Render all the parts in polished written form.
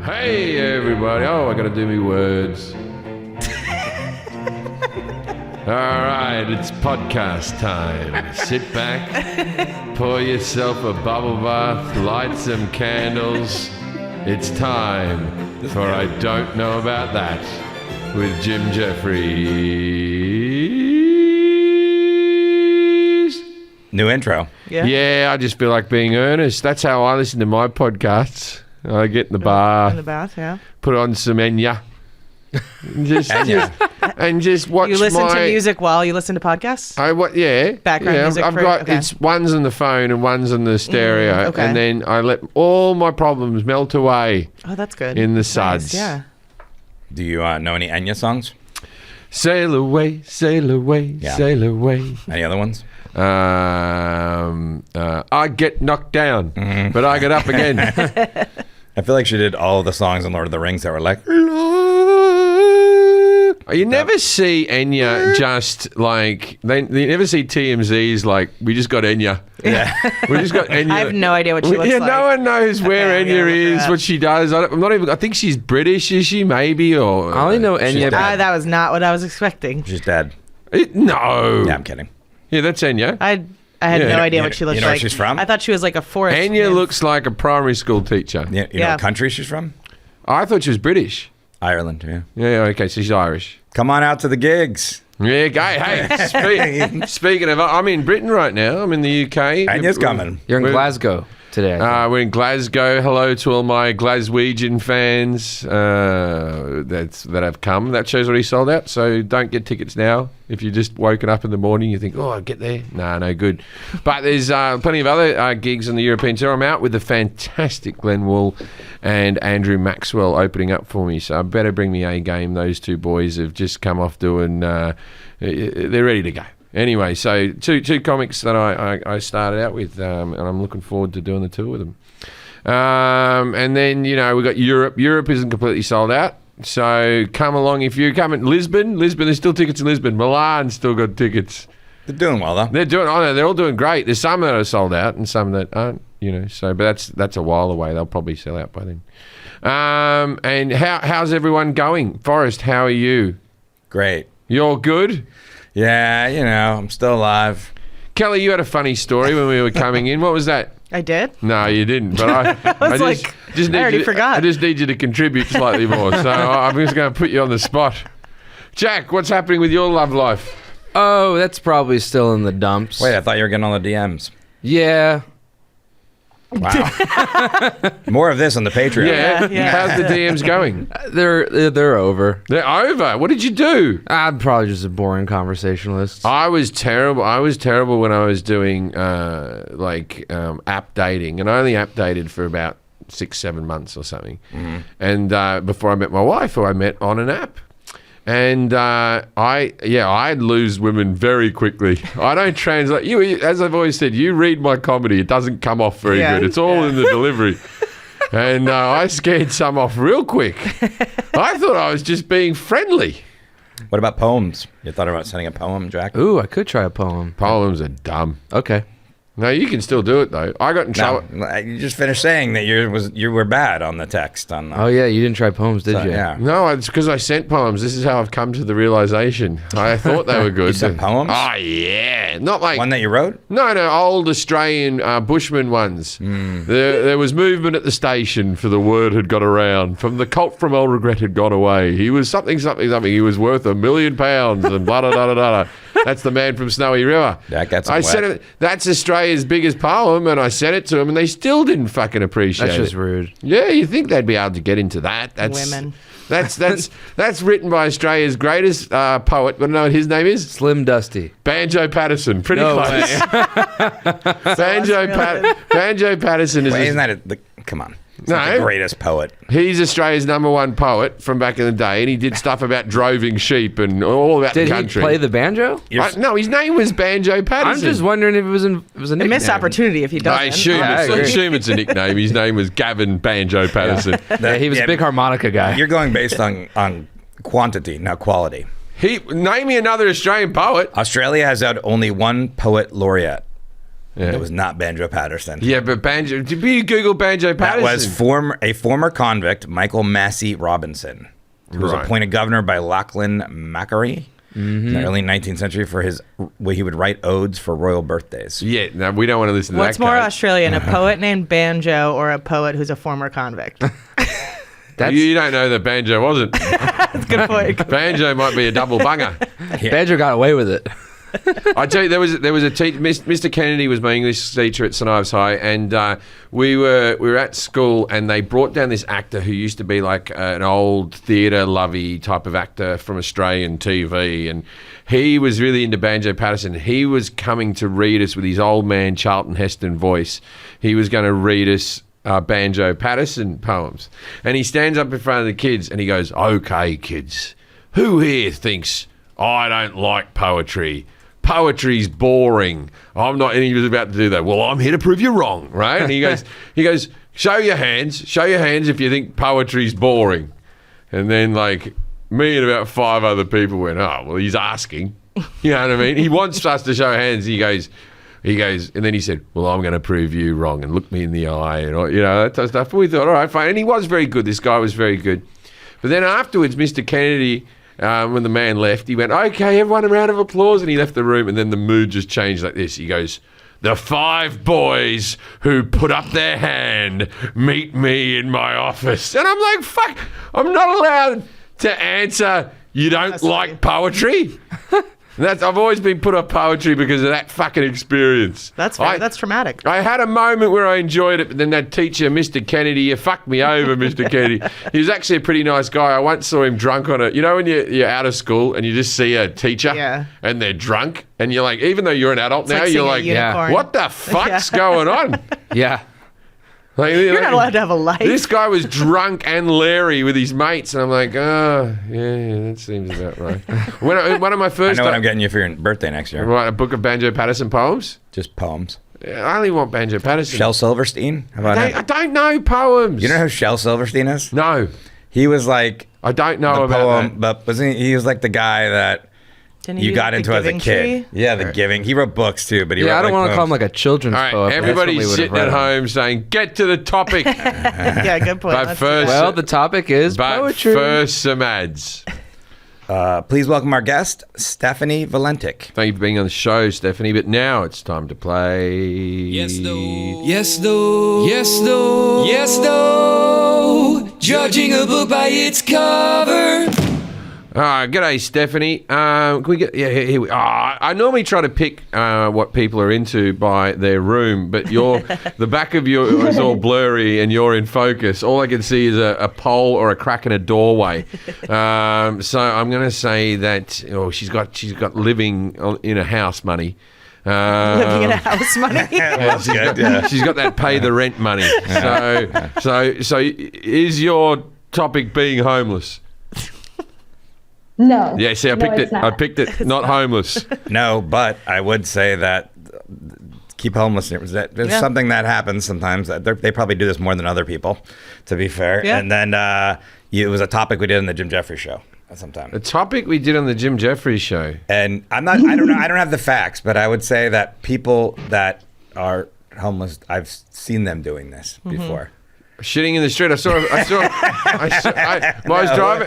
Hey everybody! Oh, I gotta do me words. All right, it's podcast time. Sit back, pour yourself a bubble bath, light some candles. It's time for I Don't Know About That with Jim Jefferies. New intro. Yeah, I just feel like being earnest. That's how I listen to my podcasts. I get in the bar, In the bath, yeah. put on some Enya, and just watch. You listen to music while you listen to podcasts? Background music I've for- got okay. it's one's on the phone and one's on the stereo, okay. and then I let all my problems melt away Oh, that's good. in the Nice, suds. yeah. Do you know any Enya songs? Sail away, sail away, Yeah. sail away. Any other ones? I get knocked down, but I get up again. I feel like she did all of the songs in Lord of the Rings that were like, You never see Enya just like you never see TMZ's like we just got Enya. yeah. We just got Enya. I have no idea what she looks yeah, like. no one knows where I'm gonna Enya look her is, up. what she does. I'm not even. I think she's British. Is she maybe or? I only know She's Enya. dead. That was not what I was expecting. She's dead. No. Yeah, I'm kidding. Yeah, that's Enya. I had Yeah. no idea You what know- she looked you know where like. she's from? I thought she was like a forest. Enya nymph. looks like a primary school teacher. You know Yeah. what country she's from? I thought she was British. Ireland, yeah. Yeah, okay, so she's Irish. Come on out to the gigs. Yeah, hey, speaking of, I'm in Britain right now. I'm in the UK. Enya's coming. You're in We're- Glasgow today. I think. We're in Glasgow. Hello to all my Glaswegian fans that have come. That show's already sold out, so don't get tickets now. If you just woken up in the morning, you think, oh, I'll get there. Nah, no good. But there's plenty of other gigs on the European tour. I'm out with the fantastic Glenn Wool and Andrew Maxwell opening up for me, so I better bring me A game. Those two boys have just come off doing, they're ready to go. Anyway, so two comics that I started out with, and I'm looking forward to doing the tour with them. And then, we got Europe. Europe isn't completely sold out. So come along if you come in Lisbon, there's still tickets in Lisbon. Milan still got tickets. They're doing well, though. They're all doing great. There's some that are sold out and some that aren't, so, but that's a while away. They'll probably sell out by then. And how's everyone going? Forrest, how are you? Great. You're good? Yeah, I'm still alive. Kelly, you had a funny story when we were coming in. What was that? I did? No, you didn't. But I was like, I already forgot. I just need you to contribute slightly more. So I'm just going to put you on the spot. Jack, what's happening with your love life? Oh, that's probably still in the dumps. Wait, I thought you were getting all the DMs. Yeah. Wow. More of this on the Patreon. Yeah. How's the DMs going? They're over. They're over. What did you do? I'm probably just a boring conversationalist. I was terrible. I was terrible when I was doing app dating, and I only app dated for about 6-7 months or something. Mm-hmm. And before I met my wife, who I met on an app. And I lose women very quickly. I don't translate. You, as I've always said, you read my comedy, it doesn't come off very Yeah. good. It's all in the delivery. And I scared some off real quick. I thought I was just being friendly. What about poems? You thought about sending a poem, Jack? Ooh, I could try a poem. Poems are dumb. Okay. No, you can still do it though. I got in trouble. No, you just finished saying that you were bad on the text. On the, Oh, yeah, you didn't try poems, did you? Yeah. No, it's because I sent poems. This is how I've come to the realization. I thought they were good. You sent poems? Oh, yeah. Not like... One that you wrote? No, old Australian Bushman ones. There was movement at the station for the word had got around. From the cult from old regret had gone away. He was something. He was worth £1 million and blah, blah, blah, blah, blah. That's the man from Snowy River. That got some I wet. sent it. That's Australia's biggest poem, and I sent it to them, and they still didn't fucking appreciate That's just it. rude. Yeah, you think they'd be able to get into that? That's Women. That's written by Australia's greatest poet. Want to know what his name is? Slim Dusty. Banjo Patterson. Pretty No close. Banjo Patterson is. Wait, isn't that come on. He's not No. the greatest poet. He's Australia's #1 poet from back in the day, and he did stuff about droving sheep and all about Did the he country. play the banjo? No, his name was Banjo Patterson. I'm just wondering if it was a A nickname. missed opportunity if he doesn't. I assume, I I agree. assume it's a nickname. His name was Gavin Banjo Patterson. Yeah, he was a big harmonica guy. You're going based on quantity, not quality. Name me another Australian poet. Australia has had only one poet laureate. Yeah. It was not Banjo Patterson. Yeah, but Banjo. Did you Google Banjo Patterson? That was a former convict, Michael Massey Robinson, who was Right. appointed governor by Lachlan Macquarie in the early 19th century for where he would write odes for royal birthdays. Yeah, no, we don't want to listen to What's that. more guy. Australian, a poet named Banjo or a poet who's a former convict? You don't know that Banjo wasn't. That's a good point. Banjo might be a double bunger. Banjo got away with it. I tell you, there was a teacher. Mr. Kennedy was my English teacher at St Ives High, and we were at school, and they brought down this actor who used to be like an old theatre lovey type of actor from Australian TV, and he was really into Banjo Patterson. He was coming to read us with his old man Charlton Heston voice. He was going to read us Banjo Patterson poems, and he stands up in front of the kids and he goes, "Okay, kids, who here thinks I don't like poetry? Poetry's boring. I'm not." And he was about to do that. "Well, I'm here to prove you wrong," right? And he goes, show your hands if you think poetry's boring." And then like me and about 5 other people went, "Oh, well, he's asking." You know what I mean? He wants us to show hands. He goes, and then he said, "Well, I'm going to prove you wrong," and looked me in the eye and all, that type of stuff. We thought, all right, fine. And he was very good. This guy was very good. But then afterwards, Mr. Kennedy, when the man left, he went, "Okay, everyone, a round of applause." And he left the room, and then the mood just changed like this. He goes, "The 5 boys who put up their hand meet me in my office." And I'm like, fuck, I'm not allowed to answer, "You don't like poetry?" I've always been put off poetry because of that fucking experience. That's fair. That's traumatic. I had a moment where I enjoyed it, but then that teacher, Mr. Kennedy, you fucked me over, Mr. Kennedy. He was actually a pretty nice guy. I once saw him drunk on it. You know when you're out of school and you just see a teacher and they're drunk, and you're like, even though you're an adult now, you're like, what the fuck's going on? Yeah. Like, You're not allowed to have a life. This guy was drunk and Larry with his mates, and I'm like, oh, yeah, that seems about right. One of my first... I know what I'm getting you for your birthday next year. Write a book of Banjo Patterson poems? Just poems. Yeah, I only want Banjo Patterson. Shel Silverstein? How about I don't know poems. You know who Shel Silverstein is? No. He was like... I don't know about poem, that. But he was like the guy that... You got into as a kid. Tree? Yeah, the Giving. He wrote books too, but he wrote I don't like want to call him like a children's all right, poet. everybody's sitting at home saying, "Get to the topic." Yeah, good point. But first, well, the topic is poetry. First, some ads. Please welcome our guest, Stephanie Valentic. Thank you for being on the show, Stephanie. But now it's time to play. Yes, though. Yes, though. Yes, though. Yes, though. Judging a book by its cover. G'day, Stephanie. Can we get? Yeah, here we. I normally try to pick what people are into by their room, but the back of you is all blurry and you're in focus. All I can see is a pole or a crack in a doorway. So I'm going to say that she's got living in a house money. Living in a house money. She's got that pay the rent money. So is your topic being homeless? No. Yeah, see, I picked it. I picked it. Not homeless. No, but I would say that keep homelessness. There's something that happens sometimes. They probably do this more than other people, to be fair. Yeah. And then it was a topic we did on the Jim Jefferies show sometime. A topic we did on the Jim Jefferies show. And I don't have the facts, but I would say that people that are homeless, I've seen them doing this before. Shitting in the street. I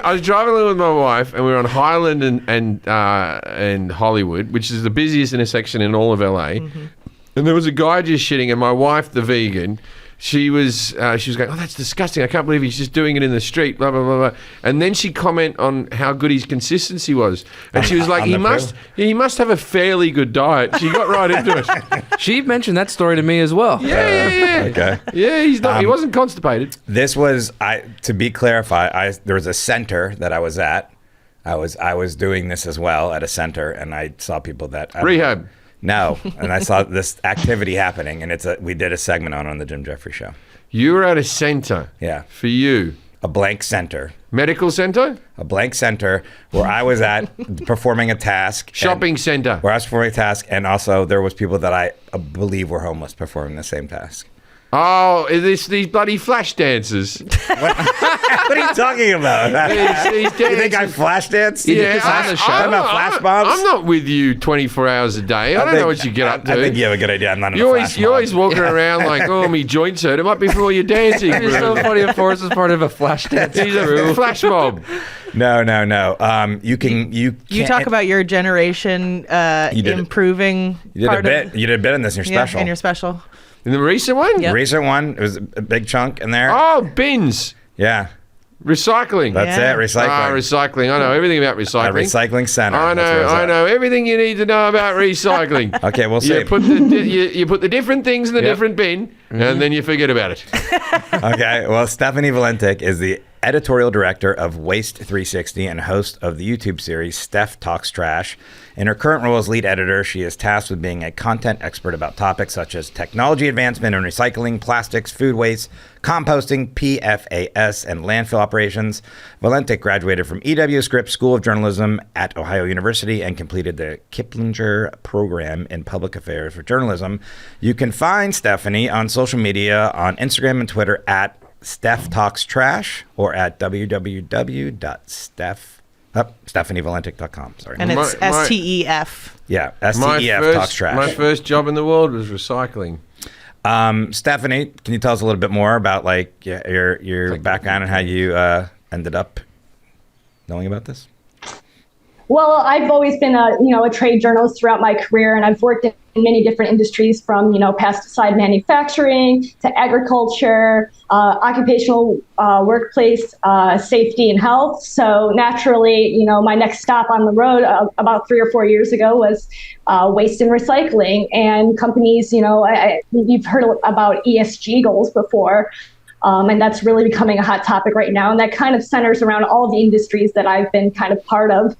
was driving along with my wife, and we were on Highland and Hollywood, which is the busiest intersection in all of LA. And there was a guy just shitting, and my wife, the vegan, she was going, "Oh, that's disgusting! I can't believe he's just doing it in the street." Blah blah blah blah. And then she comment on how good his consistency was, and she was like, "He must have a fairly good diet." She got right into it. She mentioned that story to me as well. Yeah. Okay. Yeah, he's not. He wasn't constipated. This was to be clarified. There was a center that I was at. I was doing this as well at a center, and I saw people that Rehab. No, and I saw this activity happening, and we did a segment on the Jim Jefferies show. You were at a center. Yeah. For you. A blank center. Medical center? A blank center where I was at performing a task. Shopping center. Where I was performing a task, and also there was people that I believe were homeless performing the same task. Oh, is these bloody flash dancers? What are you talking about? These You think I flash dance? Yeah, Talking about flash mobs? I'm not with you 24 hours a day. I don't know what you get up to. I think you have a good idea. I'm not in You're a flash always mob. walking around like, oh, me joints hurt. It might be for all your dancing. It's so funny if Forrest is part of a flash dance He's a crew. flash mob. No. You talk about your generation improving. You did a bit in this in your special. In your special. In the recent one? Yep. Recent one, it was a big chunk in there. Oh, bins. Yeah, Recycling. that's Yeah. it. Recycling. Recycling. I know everything about A recycling. recycling center. I That's where it's know. at. Everything you need to know about recycling. Okay, we'll see. You put the different things in the different bin, and then you forget about it. Okay, well, Stephanie Valentic is the editorial director of Waste 360 and host of the YouTube series Steph Talks Trash. In her current role as lead editor, she is tasked with being a content expert about topics such as technology advancement and recycling, plastics, food waste, composting, PFAS, and landfill operations. Valentic graduated from EW Scripps School of Journalism at Ohio University and completed the Kiplinger program in public affairs for journalism. You can find Stephanie on social media on Instagram and Twitter at Steph Talks Trash or at www.stephanievalentic.com. Sorry. And it's My- STEF. Yeah, STEF Talks Trash. My first job in the world was recycling. Stephanie, can you tell us a little bit more about like your background and how you ended up knowing about this? Well, I've always been a trade journalist throughout my career, and I've worked in many different industries from, pesticide manufacturing to agriculture, occupational workplace safety and health. So naturally, my next stop on the road about 3 or 4 years ago was waste and recycling. And companies, you've heard about ESG goals before. And that's really becoming a hot topic right now. And that kind of centers around all the industries that I've been kind of part of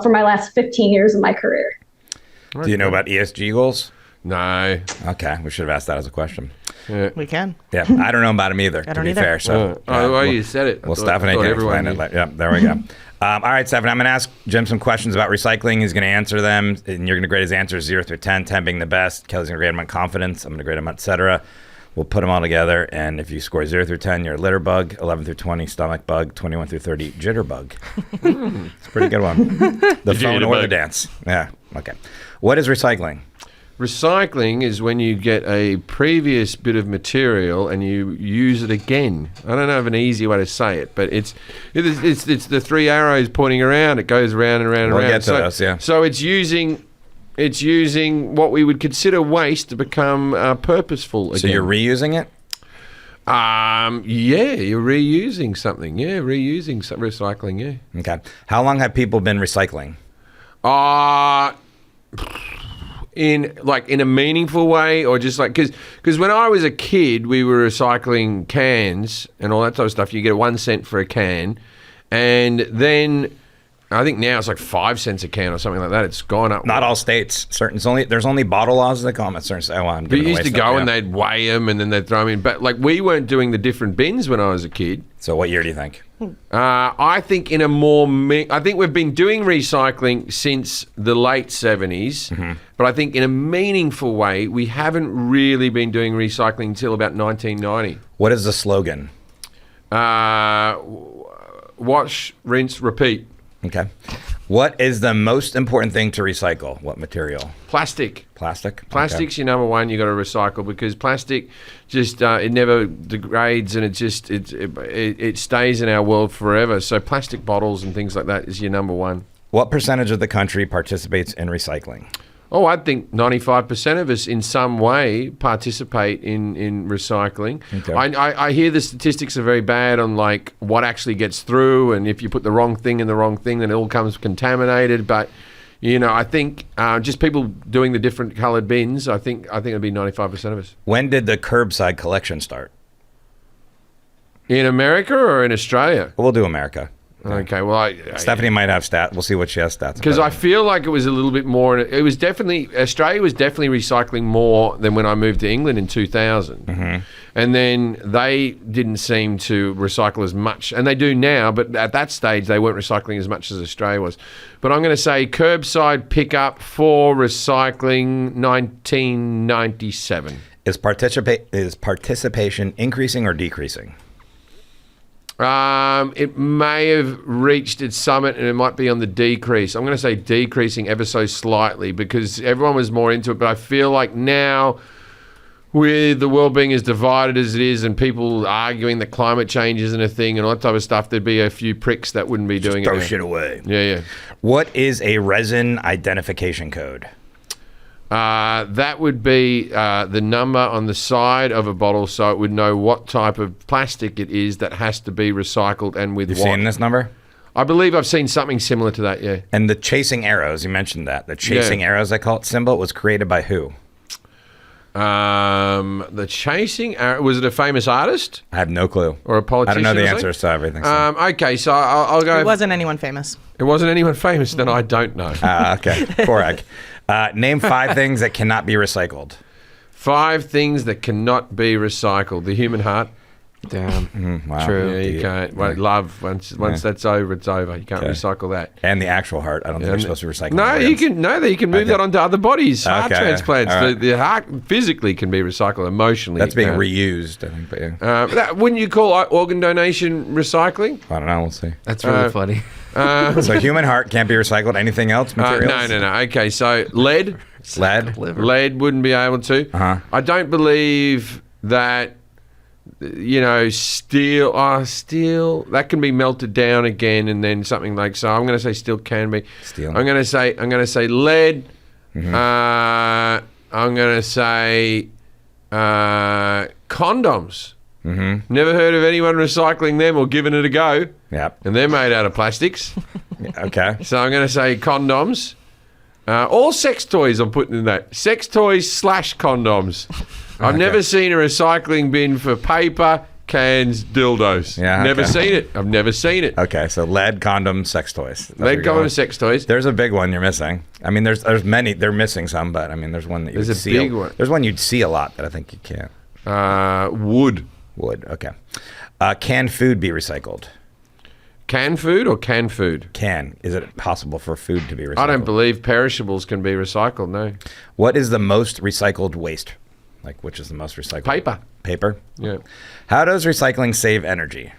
for my last 15 years of my career. Do you know about ESG goals? No. Okay, we should have asked that as a question. We can. Yeah, I don't know about them either, I to don't be either. fair. So, Well, you said it. Well, Stephanie can explain it. Yeah, there we go. All right, Stephanie, I'm going to ask Jim some questions about recycling. He's going to answer them, and you're going to grade his answers 0 through 10, 10 being the best. Kelly's going to grade him on confidence. I'm going to grade him on et cetera. We'll put them all together, and if you score 0 through 10, you're a litter bug. 11 through 20, stomach bug. 21 through 30, jitterbug. It's a pretty good one. The phone or the dance. Yeah, okay. What is recycling? Recycling is when you get a previous bit of material and you use it again. I don't have an easy way to say it, but it's the 3 arrows pointing around. It goes around and around and We'll around. get to those, yeah. So it's using what we would consider waste to become purposeful again. So you're reusing it? Yeah, you're reusing something. Yeah, recycling. Yeah. Okay. How long have people been recycling? In a meaningful way, or just like because when I was a kid, we were recycling cans and all that sort of stuff. You get 1 cent for a can, and then I think now it's like 5 cents a can or something like that. It's gone up. Not all states. There's only bottle laws that come at certain states. I'm But giving you used away to stuff, go yeah. and they'd weigh them and then they'd throw them in. But like we weren't doing the different bins when I was a kid. So what year do you think? I think in a I think we've been doing recycling since the late 70s, but I think in a meaningful way, we haven't really been doing recycling until about 1990. What is the slogan? Wash, rinse, repeat. Okay. What is the most important thing to recycle? What material? Plastic. Plastic? Plastic's your number one. You got to recycle because plastic just it never degrades and it stays in our world forever. So plastic bottles and things like that is your number one. What percentage of the country participates in recycling? Oh, I think 95% of us in some way participate in recycling. Okay. I hear the statistics are very bad on like what actually gets through, and if you put the wrong thing in the wrong thing, then it all comes contaminated. But I think just people doing the different coloured bins, I think it'd be 95% of us. When did the curbside collection start? In America or in Australia? We'll do America. Okay, well, Stephanie might have stats. We'll see what she has stats. Because I feel like it was a little bit more. It was definitely Australia was definitely recycling more than when I moved to England in 2000, and then they didn't seem to recycle as much, and they do now. But at that stage, they weren't recycling as much as Australia was. But I'm going to say curbside pickup for recycling 1997. Is participation increasing or decreasing? It may have reached its summit and it might be on the decrease. I'm going to say decreasing ever so slightly because everyone was more into it. But I feel like now, with the world being as divided as it is and people arguing that climate change isn't a thing and all that type of stuff, there'd be a few pricks that wouldn't be doing it. Throw shit away. Yeah. What is a resin identification code? That would be the number on the side of a bottle, so it would know what type of plastic it is that has to be recycled and with You've what. seen this number? I believe I've seen something similar to that, yeah. And the chasing arrows, you mentioned that. The chasing arrows, I call it symbol, was created by who? The chasing arrow, was it a famous artist? I have no clue. Or a politician? I don't know the answers to everything. So. Okay, so I'll go. It wasn't anyone famous. It wasn't anyone famous, then I don't know. Okay, Korag. Name 5 things that cannot be recycled. 5 things that cannot be recycled. The human heart. Damn. Wow. True. Yeah, you can't. Well, love, once that's over, it's over. You can't recycle that. And the actual heart. I don't think you're supposed to recycle. No, you can move that onto other bodies. Heart transplants. Right. The heart physically can be recycled. Emotionally, that's being reused, I think. But yeah. Wouldn't you call organ donation recycling? I don't know. We'll see. That's really funny. So human heart can't be recycled. Anything else? Materials? No. Okay, so lead. Lead wouldn't be able to. I don't believe that. Steel that can be melted down again, and then something like so. I'm going to say steel can be. Steel. I'm going to say lead. I'm going to say condoms. Never heard of anyone recycling them or giving it a go. Yep. And they're made out of plastics. Okay. So I'm going to say condoms. All sex toys I'm putting in that. Sex toys / condoms. I've never seen a recycling bin for paper, cans, dildos. Yeah, Never seen it. I've never seen it. Okay, so lead, condom, sex toys. Lead, condom, sex toys. There's a big one you're missing. I mean, there's many. They're missing some, but I mean, there's one that you would see. There's a big one. There's one you'd see a lot that I think you can't. Wood. Wood, okay. Can food be recycled? Can food or canned food? Can. Is it possible for food to be recycled? I don't believe perishables can be recycled, no. What is the most recycled waste? Like, which is the most recycled? Paper. Paper? Yeah. How does recycling save energy?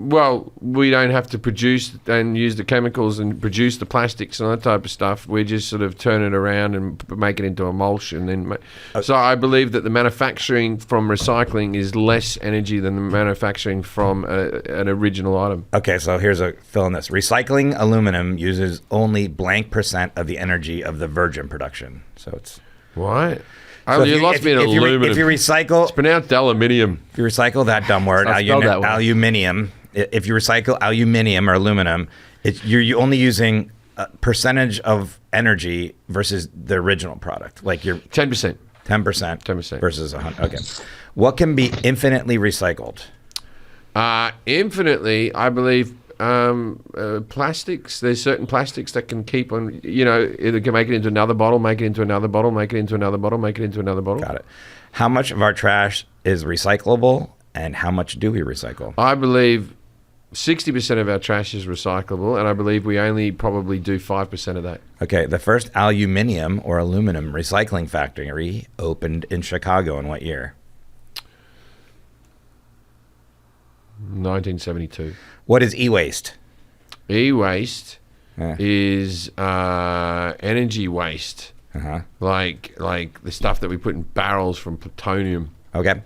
Well, we don't have to produce and use the chemicals and produce the plastics and that type of stuff. We just sort of turn it around and make it into emulsion. So I believe that the manufacturing from recycling is less energy than the manufacturing from an original item. Okay, so here's a fill in this. Recycling aluminum uses only blank % of the energy of the virgin production. So it's... What? So you lost me at aluminum. If you recycle... It's pronounced aluminium. If you recycle that dumb word, aluminium... If you recycle aluminium or aluminum, you're only using a percentage of energy versus the original product. Like you're 10%. 10% versus 100. Okay. What can be infinitely recycled? Infinitely, I believe plastics. There's certain plastics that can keep on, it can make it into another bottle, make it into another bottle, make it into another bottle, make it into another bottle. Got it. How much of our trash is recyclable and how much do we recycle? I believe 60% of our trash is recyclable, and I believe we only probably do 5% of that. Okay, the first aluminium or aluminum recycling factory opened in Chicago in what year? 1972. What is e-waste? E-waste is energy waste, like the stuff that we put in barrels from plutonium. Okay.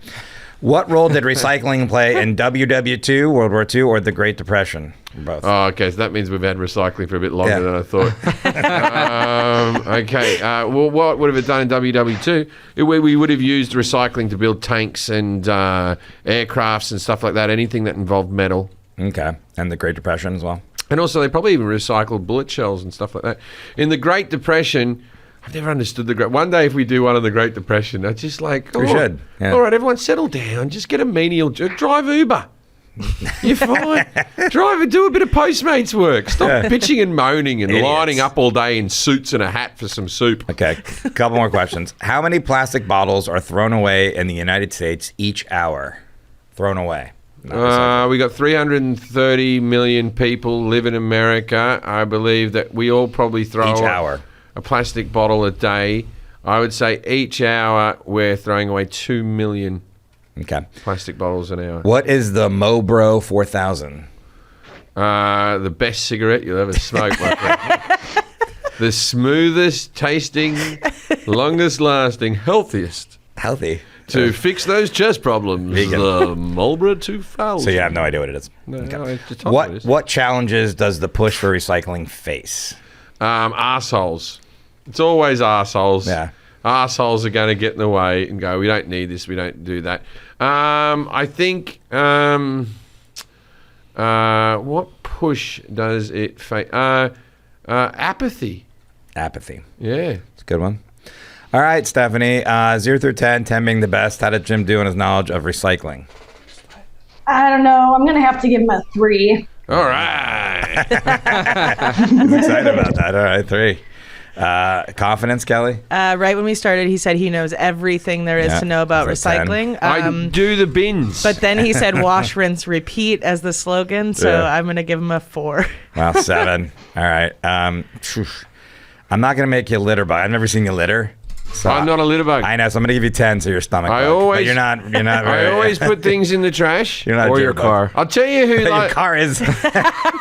What role did recycling play in WW2, World War II, or the Great Depression? Both. Oh, okay. So that means we've had recycling for a bit longer than I thought. Okay. Well, what would have it done in WW2? We would have used recycling to build tanks and aircrafts and stuff like that. Anything that involved metal. Okay. And the Great Depression as well. And also, they probably even recycled bullet shells and stuff like that. In the Great Depression, I've never understood the Great... One day, if we do one on the Great Depression, it's just like... We should. Yeah. All right, everyone settle down. Just get a menial... Drive Uber. You're fine. Drive and do a bit of Postmates work. Stop bitching and moaning and lining up all day in suits and a hat for some soup. Okay, a couple more questions. How many plastic bottles are thrown away in the United States each hour? Thrown away. We got 330 million people live in America. I believe that we all probably throw... Each hour. A plastic bottle a day. I would say each hour we're throwing away 2 million Okay. plastic bottles an hour. What is the Mobro 4000? The best cigarette you'll ever smoke, my friend. The smoothest tasting, longest lasting, healthiest. Healthy. To fix those chest problems, Vegan. the Marlboro 2000. So you have no idea what it is. No, Okay. no, just tell me what it is. What challenges does the push for recycling face? Arseholes. It's always arseholes. Yeah. Arseholes are going to get in the way and go, we don't need this, we don't do that. I think, what push does it face? Apathy. Apathy. Yeah. It's a good one. All right, Stephanie. 0 through 10, 10 being the best. How did Jim do in his knowledge of recycling? I don't know. I'm going to have to give him a 3. All right. I'm excited about that. All right, 3. Confidence, Kelly? Right when we started, he said he knows everything there is Yeah, to know about for 10. recycling. I do the bins. But then he said wash, rinse, repeat as the slogan. So Yeah. I'm going to give him a 4. Well, 7. All right. I'm not going to make you a litter bug. I've never seen you litter. So I'm not a litter bug. I know, so I'm going to give you 10 so your stomach I bug. always- But you're not I always put things in the trash. You're not a Or litter your bug. car. I'll tell you who Your like, car is...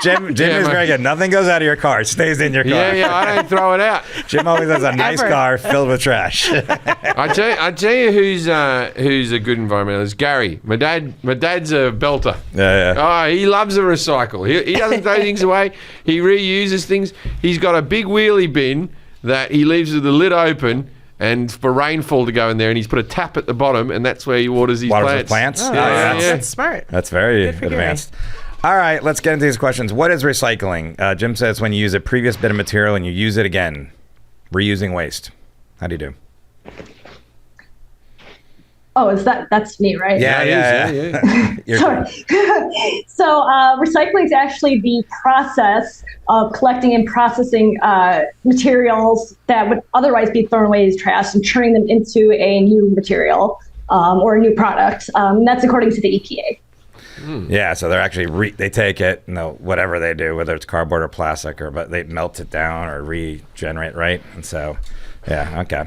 Jim Yeah, is my- very good. Nothing goes out of your car. It stays in your car. Yeah, I don't throw it out. Jim always has a nice Ever. car filled with trash. I tell you who's a good environmentalist. Gary. My dad's a belter. Yeah. Oh, he loves a recycle. He doesn't throw things away. He reuses things. He's got a big wheelie bin that he leaves with the lid open and for rainfall to go in there, and he's put a tap at the bottom, and that's where he waters his Waters plants. with plants? Oh, Yeah, yeah. That's smart. That's very Good for Gary. advanced. All right, let's get into these questions. What is recycling? Jim says when you use a previous bit of material and you use it again. Reusing waste. How do you do? Oh, that's me, right? Yeah. You're Sorry. So recycling is actually the process of collecting and processing materials that would otherwise be thrown away as trash and turning them into a new material or a new product. That's according to the EPA. Yeah, so they're actually they take it, whatever they do, whether it's cardboard or plastic, but they melt it down or regenerate, right? And so, yeah, okay.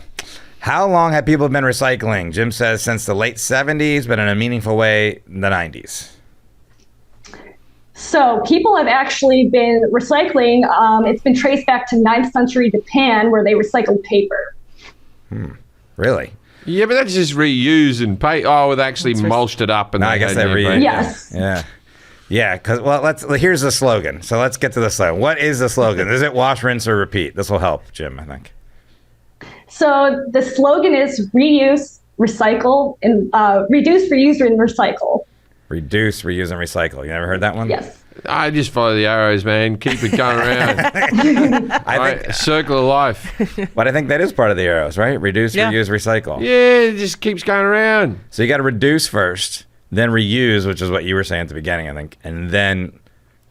How long have people been recycling? Jim says since the late 70s, but in a meaningful way, the 90s. So people have actually been recycling. It's been traced back to 9th century Japan, where they recycled paper. Really? Yeah, but that's just reuse and pay. Oh, they actually mulched it up. And No, I guess they had reuse. Yes. Yeah, because here's the slogan. So let's get to the slogan. What is the slogan? Is it wash, rinse, or repeat? This will help, Jim, I think. So the slogan is reuse, recycle, and reduce, reuse, and recycle. Reduce, reuse, and recycle. You never heard that one? Yes. I just follow the arrows, man. Keep it going around. I think, Circle of life. but I think that is part of the arrows, right? Reduce, Yeah. reuse, recycle. Yeah, it just keeps going around. So you got to reduce first, then reuse, which is what you were saying at the beginning, I think, and then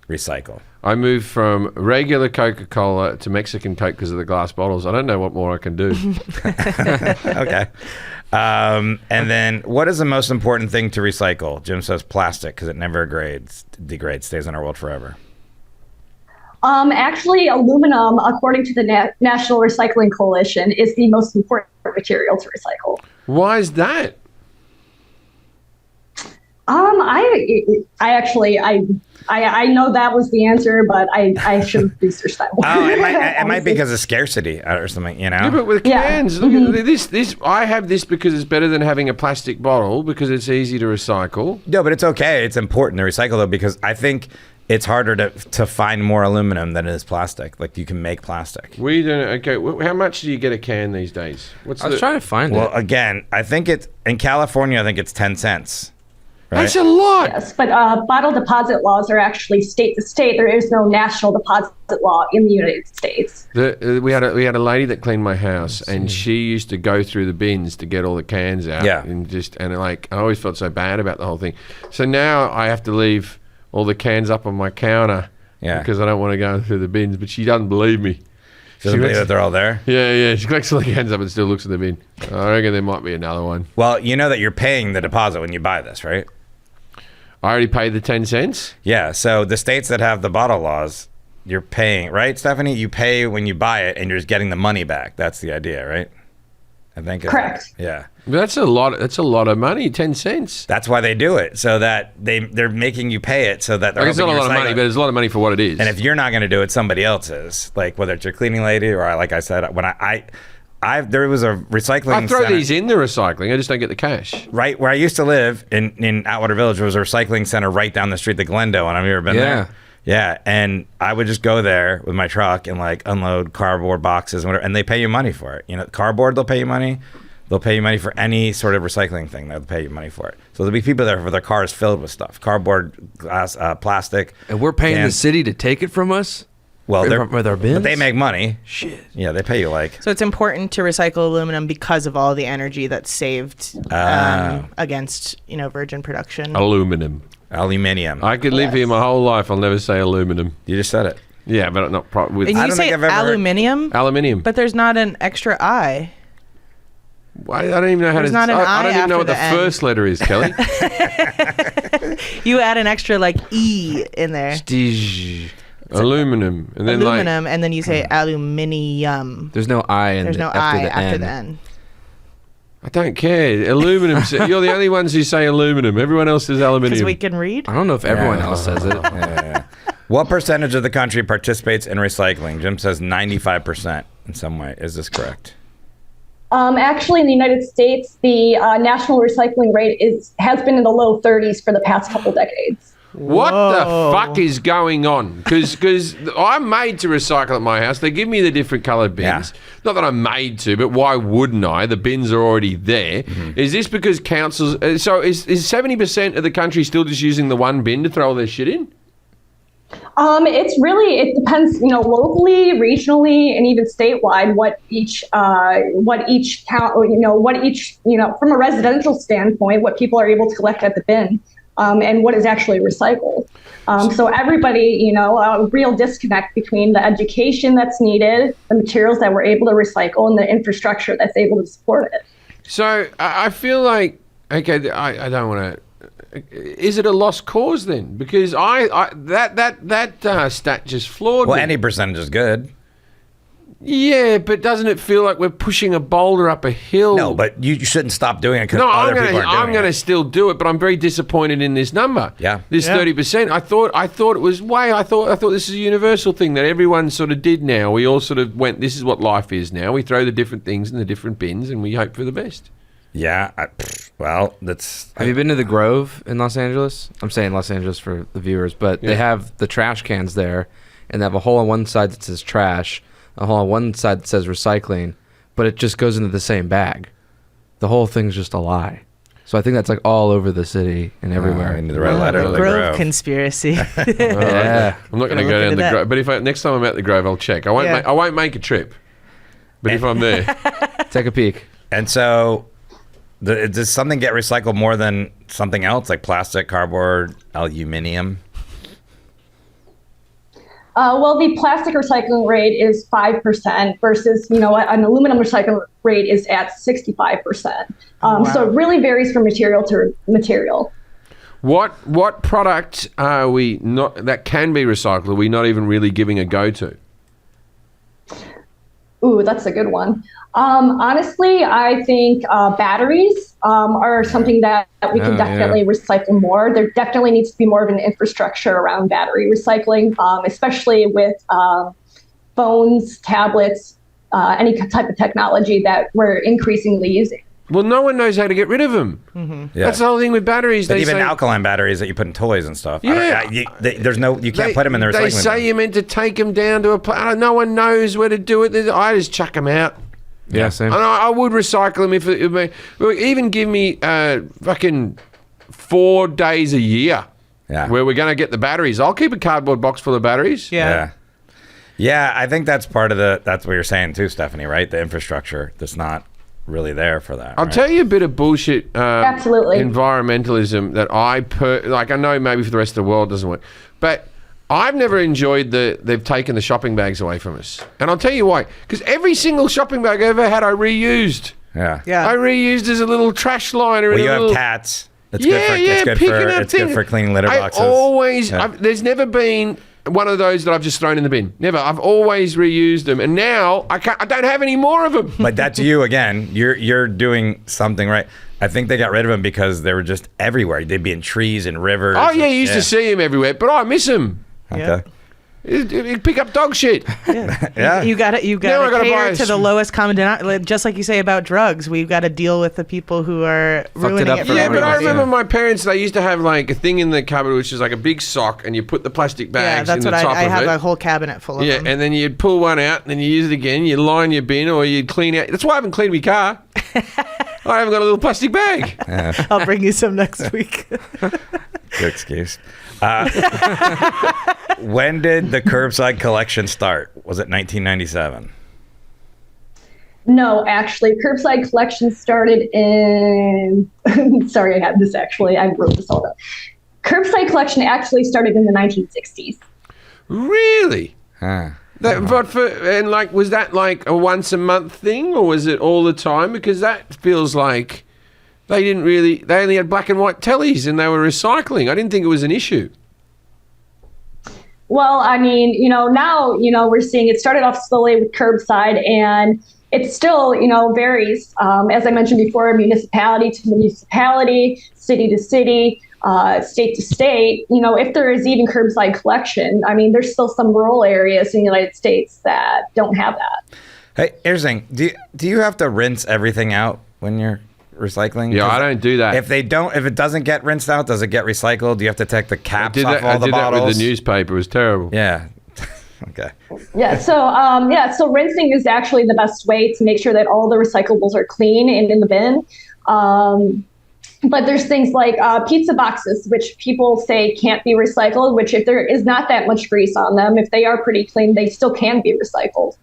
recycle. I moved from regular Coca-Cola to Mexican Coke because of the glass bottles. I don't know what more I can do. Okay. And then what is the most important thing to recycle? Jim says plastic because it never degrades, stays in our world forever. Actually, aluminum, according to the National Recycling Coalition, is the most important material to recycle. Why is that? I know that was the answer, but I should have researched that one. Oh, it might be because of scarcity or something, Yeah, but with Yeah. cans, look at this. I have this because it's better than having a plastic bottle because it's easy to recycle. No, but it's okay. It's important to recycle, though, because I think it's harder to find more aluminum than it is plastic. Like, you can make plastic. We don't. Okay, how much do you get a can these days? I was trying to find Well, it. again, I think it's in California. I think it's 10 cents. Right? That's a lot. Yes, but bottle deposit laws are actually state to state. There is no national deposit law in the United States. We had a lady that cleaned my house, and she used to go through the bins to get all the cans out. Yeah. And like I always felt so bad about the whole thing. So now I have to leave all the cans up on my counter. Yeah. Because I don't want to go through the bins. But she doesn't believe me. Doesn't believe that they're all there. Yeah. She collects all the cans up and still looks at the bin. I reckon there might be another one. Well, you know that you're paying the deposit when you buy this, right? I already paid the 10 cents. Yeah. So the states that have the bottle laws, you're paying, right, Stephanie? You pay when you buy it, and you're just getting the money back. That's the idea, right? I think. Correct. Yeah. That's a lot. That's a lot of money. 10 cents. That's why they do it, so that they're making you pay it, so that they're. Like, it's not a lot of money, but it's a lot of money for what it is. And if you're not going to do it, somebody else is. Like whether it's your cleaning lady or, like I said, when there was a recycling. I throw center, these in the recycling. I just don't get the cash. right where I used to live in Atwater Village. There was a recycling center right down the street, the Glendale. And I've never been there. Yeah, and I would just go there with my truck and like unload cardboard boxes and whatever, and they pay you money for it. You know, cardboard, they'll pay you money. They'll pay you money for any sort of recycling thing. They'll pay you money for it. So there'll be people there with their cars filled with stuff, cardboard, glass, plastic. And we're paying the cans. city to take it from us? Well, they're with our bins? but they make money. Shit. Yeah, they pay you like. So it's important to recycle aluminum because of all the energy that's saved against, virgin production. Aluminum. Aluminium. I could live here my whole life. I'll never say aluminum. You just said it. Yeah, but not with And I you don't say think I've ever heard- aluminium, aluminium. but there's not an extra I. I don't even know how There's to. not an I don't I even know what after the the N. first letter is, Kelly. You add an extra E in there. Aluminum, and then Aluminum, and then you say aluminium. There's no I in There's no after I the after N. the N. I don't care. Aluminum. You're the only ones who say aluminum. Everyone else says aluminium. Because we can read. I don't know if everyone else says it. Yeah. What percentage of the country participates in recycling? Jim says 95% in some way. Is this correct? Actually, in the United States, the national recycling rate has been in the low 30s for the past couple decades. What the fuck is going on? Because I'm made to recycle at my house. They give me the different coloured bins. Yeah. Not that I'm made to, but why wouldn't I? The bins are already there. Is this because councils... so is 70% of the country still just using the one bin to throw all their shit in? It depends, locally, regionally, and even statewide, what each from a residential standpoint, what people are able to collect at the bin, and what is actually recycled. So everybody, a real disconnect between the education that's needed, the materials that we're able to recycle, and the infrastructure that's able to support it. So I feel like, okay, I don't want to... Is it a lost cause then? Because that stat just floored Well, me. any percentage is good. Yeah, but doesn't it feel like we're pushing a boulder up a hill? No, but you shouldn't stop doing it because No, other people aren't I'm doing going to it. still do it, but I'm very disappointed in this number. Yeah. This 30%. I thought it was way. I thought this is a universal thing that everyone sort of did now. We all sort of went, this is what life is now. We throw the different things in the different bins and we hope for the best. Yeah. That's... Have you been to the Grove in Los Angeles? I'm saying Los Angeles for the viewers, but they have the trash cans there, and they have a hole on one side that says trash, a hole on one side that says recycling, but it just goes into the same bag. The whole thing's just a lie. So I think that's like all over the city and everywhere. Into the red letter of the Grove Grove. conspiracy. Yeah. I'm not going to Look go down into the that. Grove, but next time I'm at the Grove, I'll check. I won't make a trip, but if I'm there, Take a peek. And so, does something get recycled more than something else, like plastic, cardboard, aluminium? Well, the plastic recycling rate is 5% versus, an aluminum recycling rate is at 65%. So it really varies from material to material. what product are we not that can be recycled? Are we not even really giving a go to? Ooh, that's a good one. Honestly, I think batteries are something that we can definitely recycle more. There definitely needs to be more of an infrastructure around battery recycling, especially with phones, tablets, any type of technology that we're increasingly using. Well, no one knows how to get rid of them. Yeah. That's the whole thing with batteries. But They even say, alkaline batteries that you put in toys and stuff. Yeah. You can't put them in the recycling They say bin. you're meant to take them down to no one knows where to do it. I just chuck them out. Yeah, same. And I would recycle them if even give me fucking 4 days a year Yeah. where we're going to get the batteries. I'll keep a cardboard box full of batteries. Yeah. Yeah, I think that's part of that's what you're saying too, Stephanie, right? The infrastructure that's not really there for that. I'll tell you a bit of bullshit Absolutely. environmentalism that I know maybe for the rest of the world doesn't work, but I've never enjoyed they've taken the shopping bags away from us. And I'll tell you why. Because every single shopping bag I ever had, I reused. Yeah. Yeah. I reused as a little trash liner. Well, and you a have little, cats. It's picking up good things. for cleaning litter boxes. I always, Yeah. there's never been one of those that I've just thrown in the bin. Never. I've always reused them, and now I don't have any more of them. But that's you again. You're doing something right. I think they got rid of them because they were just everywhere. They'd be in trees and rivers. Oh yeah, you used to see them everywhere, but I miss them. Okay. You pick up dog shit. Yeah. You got to Now I gotta buy cater a to the lowest common denominator. Just like you say about drugs, we've got to deal with the people who are ruining up it for for Yeah, but I everybody. remember my parents, they used to have like a thing in the cupboard which is like a big sock, and you put the plastic Yeah, bags that's in what the top I of have it. a whole cabinet full of Yeah, them. and then you'd pull one out, and then you use it again. You line your bin, or you'd clean out. That's why I haven't cleaned my car. I haven't got a little plastic bag. I'll bring you some next week. Good excuse. When did the curbside collection start? Was it 1997? No, actually, curbside collection started in. Sorry, I have this actually. I wrote this all down. Curbside collection actually started in the 1960s. Really? Huh. Was that like a once a month thing, or was it all the time? Because that feels like they only had black and white tellies and they were recycling. I didn't think it was an issue. Well, I mean, now, we're seeing it started off slowly with curbside, and it still, varies. As I mentioned before, municipality to municipality, city to city, state to state. If there is even curbside collection, I mean, there's still some rural areas in the United States that don't have that. Hey, here's the thing. Do you have to rinse everything out when you're recycling? Yeah, I don't do that. If it doesn't get rinsed out, does it get recycled? Do you have to take the caps off all I the did bottles? that with the newspaper. It was terrible. Yeah. Okay. Yeah. So rinsing is actually the best way to make sure that all the recyclables are clean and in the bin. But there's things like pizza boxes, which people say can't be recycled, which if there is not that much grease on them, if they are pretty clean, they still can be recycled.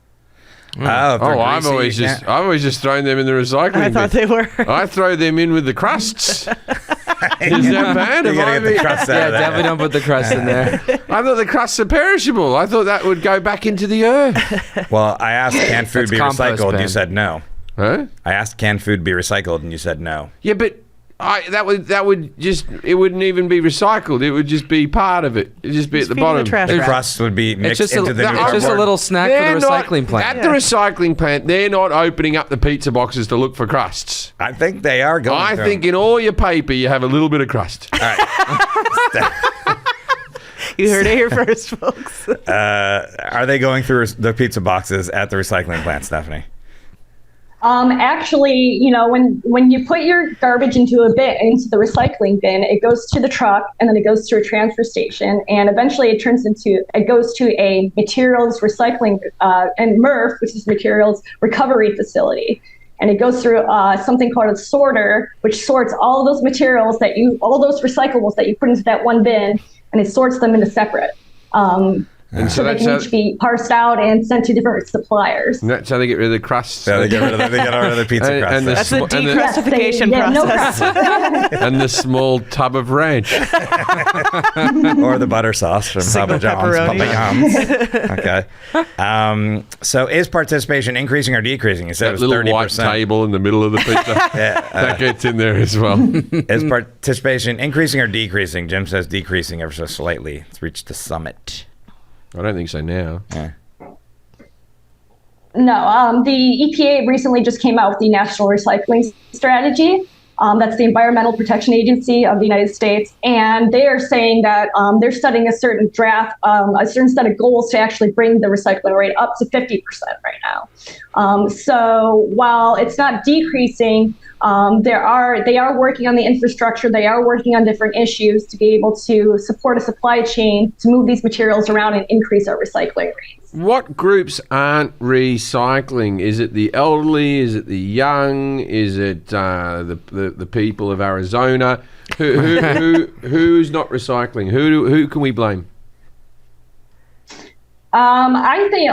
I've always just thrown them in the recycling bin. I thought they were. I throw them in with the crusts. Is that bad? You gotta get the crust out Yeah, of that. definitely don't put the crust in there. I thought the crusts are perishable. I thought that would go back into the earth. Well, I asked can food That's be compost recycled, and you bin. said no. Huh? I asked can food be recycled, and you said no. Yeah, but that would just, it wouldn't even be recycled. It would just be part of it. It'd just be at the feed it bottom. the trash The rack. crust would be mixed It's into the new it's just a cardboard. little snack They're for the not- recycling plant. At the recycling plant, they're not opening up the pizza boxes to look for crusts. I think they are going. I through think them. in all your paper you have a little bit of crust. You heard it here first, folks. Are they going through the pizza boxes at the recycling plant, Stephanie? Actually, when you put your garbage into the recycling bin, it goes to the truck, and then it goes to a transfer station, and eventually it goes to a materials recycling and MRF, which is materials recovery facility, and it goes through something called a sorter, which sorts all those materials all those recyclables that you put into that one bin, and it sorts them into separate. And So they can each be parsed out and sent to different suppliers. And that's how they get rid of the crusts. So they get rid of the pizza And- crust. and the That's the And the- decrustification No process. crust. and the small tub of ranch. or the butter sauce from Single Papa pepperoni. John's. Okay. So is participation increasing or decreasing? You said That it was little 30%. white table in the middle of the pizza. That gets in there as well. Is participation increasing or decreasing? Jim says decreasing ever so slightly. It's reached the summit. I don't think so now. Yeah. No, the EPA recently just came out with the National Recycling Strategy. That's the Environmental Protection Agency of the United States. And they are saying that they're setting a certain set of goals to actually bring the recycling rate up to 50% right now. So while it's not decreasing, they are working on the infrastructure. They are working on different issues to be able to support a supply chain to move these materials around and increase our recycling rates. What groups aren't recycling? Is it the elderly? Is it the young? Is it the people of Arizona? Who's not recycling? Who can we blame? I think,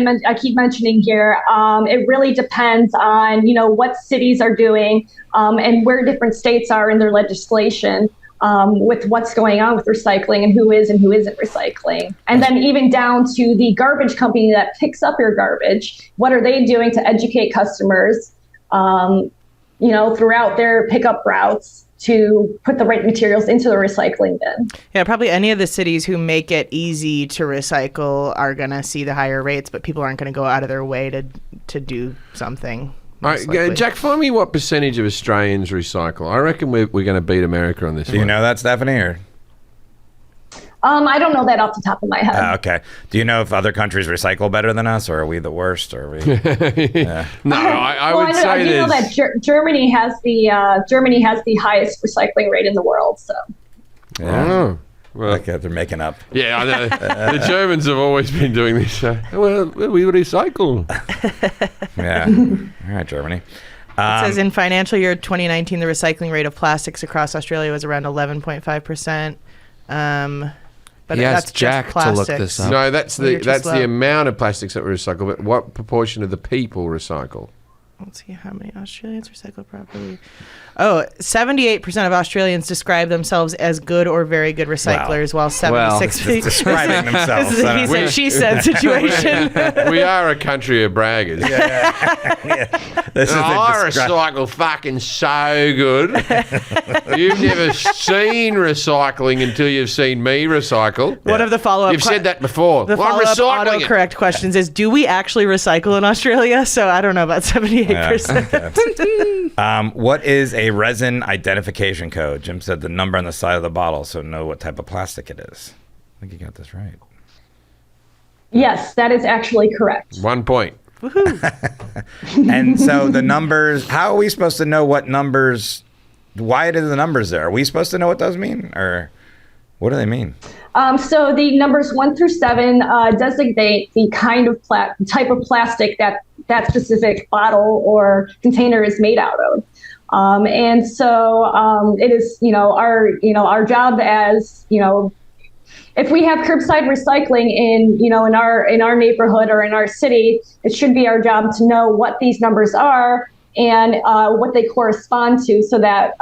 as I keep mentioning here, it really depends on, what cities are doing and where different states are in their legislation with what's going on with recycling and who is and who isn't recycling. And then even down to the garbage company that picks up your garbage, what are they doing to educate customers, throughout their pickup routes? to put the right materials into the recycling bin. Yeah, probably any of the cities who make it easy to recycle are going to see the higher rates, but people aren't going to go out of their way to do something. All right, Jack, find me what percentage of Australians recycle. I reckon we're going to beat America on this Do you know that, Stephanie? Or? I don't know that off the top of my head. Okay. Do you know if other countries recycle better than us, or are we the worst? Or are we? No, I would say I do know that Germany has the highest recycling rate in the world. So. Yeah. Oh, well, Okay, they're making up. yeah, I know. The Germans have always been doing this. Well, we recycle. Yeah. All right, Germany. It says in financial year 2019, the recycling rate of plastics across Australia was around 11.5%. But He that's asked Jack just to look plastics. this up. No, that's You're too the slow. amount of plastics that we recycle. But what proportion of the people recycle? Let's see how many Australians recycle properly. Oh, 78% of Australians describe themselves as good or very good recyclers, while 76 Just describing themselves. This is a he said, she said situation. We are a country of braggers. This is I recycle fucking so good. You've never seen recycling until you've seen me recycle. One of the follow-up You've said that before. The Well, I'm follow-up recycling it. autocorrect questions is, do we actually recycle in Australia? So I don't know about 78%. What is a resin identification code? Jim said the number on the side of the bottle, so know what type of plastic it is. I think you got this right. Yes, that is actually correct. 1 point. And so the numbers, how are we supposed to know what numbers, why are the numbers there? Are we supposed to know what those mean? Or what do they mean? So the numbers 1 through 7 designate the kind of type of plastic that specific bottle or container is made out of. And so it is, our job as, if we have curbside recycling in our neighborhood or in our city, it should be our job to know what these numbers are and what they correspond to, so that,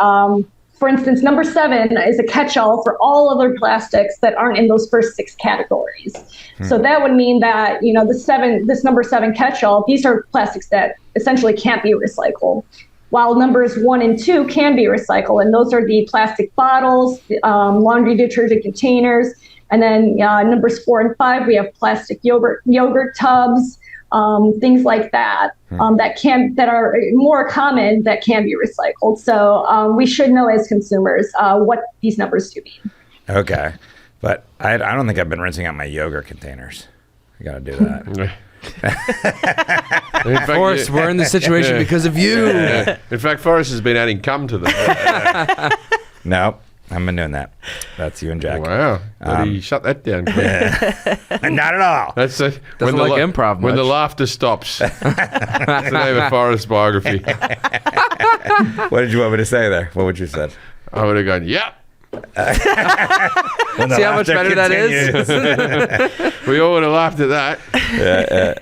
for instance, number 7 is a catch-all for all other plastics that aren't in those first 6 categories. So that would mean that, this number 7 catch-all, these are plastics that essentially can't be recycled, while numbers 1 and 2 can be recycled. And those are the plastic bottles, laundry detergent containers, and then numbers 4 and 5, we have plastic yogurt tubs, things like that, that are more common that can be recycled. So we should know as consumers what these numbers do mean. Okay. But I don't think I've been rinsing out my yogurt containers. I got to do that. In fact, Forrest, we're in this situation because of you. In fact, Forrest has been adding cum to them. No, I haven't been doing that. That's you and Jack. Wow. You shut that down quick. Not at all. That's it. Doesn't like improv When the much. laughter stops. That's the name of Forrest's biography. What did you want me to say there? What would you said? I would have gone, yep. See how much better that is? We all would have laughed at that.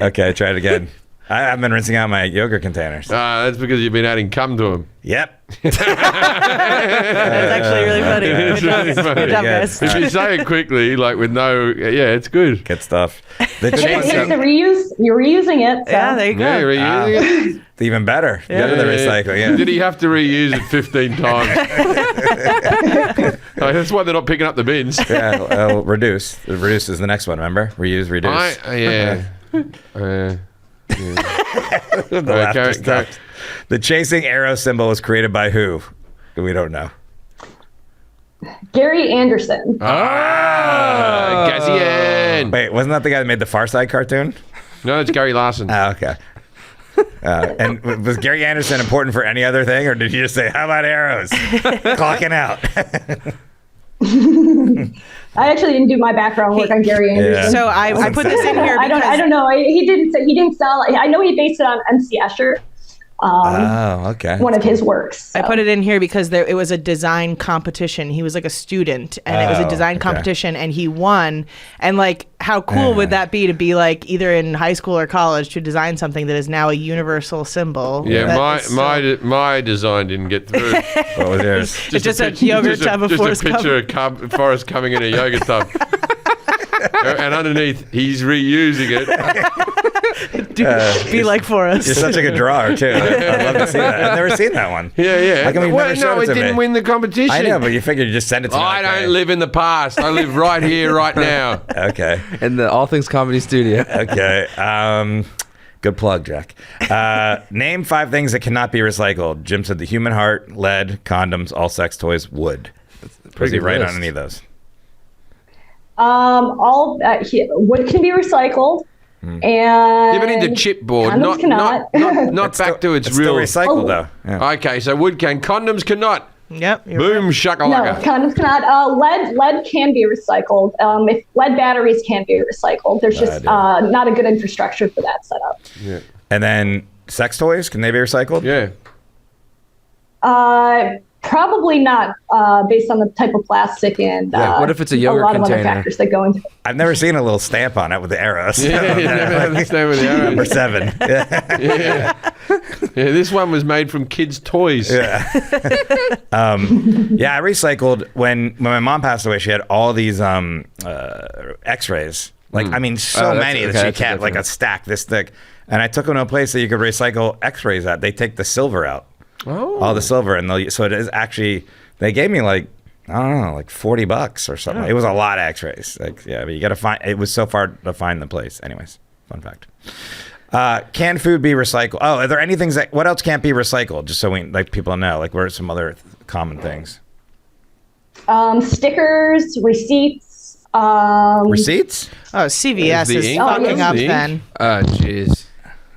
Okay, try it again. I've been rinsing out my yogurt containers. That's because you've been adding cum to them. Yep. That's actually really funny. It's really funny. Good job, Yeah. guys. If you say it quickly, like with no, it's good. Good stuff. The It's chase a reuse. You're reusing it. So. Yeah, there you go. Yeah, reusing it. even better. Go to the recycling. Yeah. Did he have to reuse it 15 times? That's why they're not picking up the bins. Yeah, reduce. Reduce is the next one. Remember, reuse, reduce. The laughter stopped. The chasing arrow symbol was created by who? We don't know. Gary Anderson. Gazian. Wait, wasn't that the guy that made the Far Side cartoon? No, it's Gary Larson. Oh, okay. And was Gary Anderson important for any other thing, or did he just say, "How about arrows?" Clocking out. I actually didn't do my background work on Gary Anderson. So I put this in here because I don't know. He didn't sound like. I know he based it on MC Escher. Okay. One of his works. I put it in here because it was a design competition. He was like a student, and it was a design competition, and he won. And like, how cool would that be to be like either in high school or college to design something that is now a universal symbol? Yeah, my design didn't get through. What was yours? It's just a yogurt tub of Forrest Just a picture of Forrest coming in a yogurt tub. And underneath, he's reusing it. Be like for us. You're such a good drawer too. I'd love to see that. I've never seen that one. Yeah. How come you've never showed No, it it to didn't me? win the competition. I know, but you figured you just send it to me. I Okay. don't live in the past. I live right here, right now. Okay. In the All Things Comedy Studio. Okay. Good plug, Jack. Name 5 things that cannot be recycled. Jim said the human heart, lead, condoms, all sex toys, wood. Was he good right list. on any of those? Wood can be recycled, and Even into chipboard, condoms not back to its Still real. recycled though. Yeah. Okay, so wood can, condoms cannot. Yep. you're Boom right. No, shakalaka. condoms cannot. Lead can be recycled. If lead batteries can be recycled, there's just not a good infrastructure for that setup. Yeah. And then sex toys, can they be recycled? Yeah. Probably not, based on the type of plastic and what if it's a yogurt lot of other container? factors that go into it. I've never seen a little stamp on it with the arrows. Yeah, you never understand with the arrows. Number 7. Yeah. Yeah. Yeah, this one was made from kids' toys. Yeah, I recycled when my mom passed away. She had all these X-rays, like I mean, so Oh, that's- many okay, that she that's kept, like a different. stack this thick. And I took them to a place that you could recycle X-rays at. They take the silver out, all the silver, and so it is actually. They gave me like I don't know, like $40 or something. It was a lot of X-rays. Like but you got to find. It was so far to find the place. Anyways, fun fact. Can food be recycled? Oh, are there any things that? What else can't be recycled? Just so we people know. Like, what are some other common things? Stickers, receipts. Receipts? Oh, CVS The is ink. fucking Oh, up the ink. then. Oh, jeez.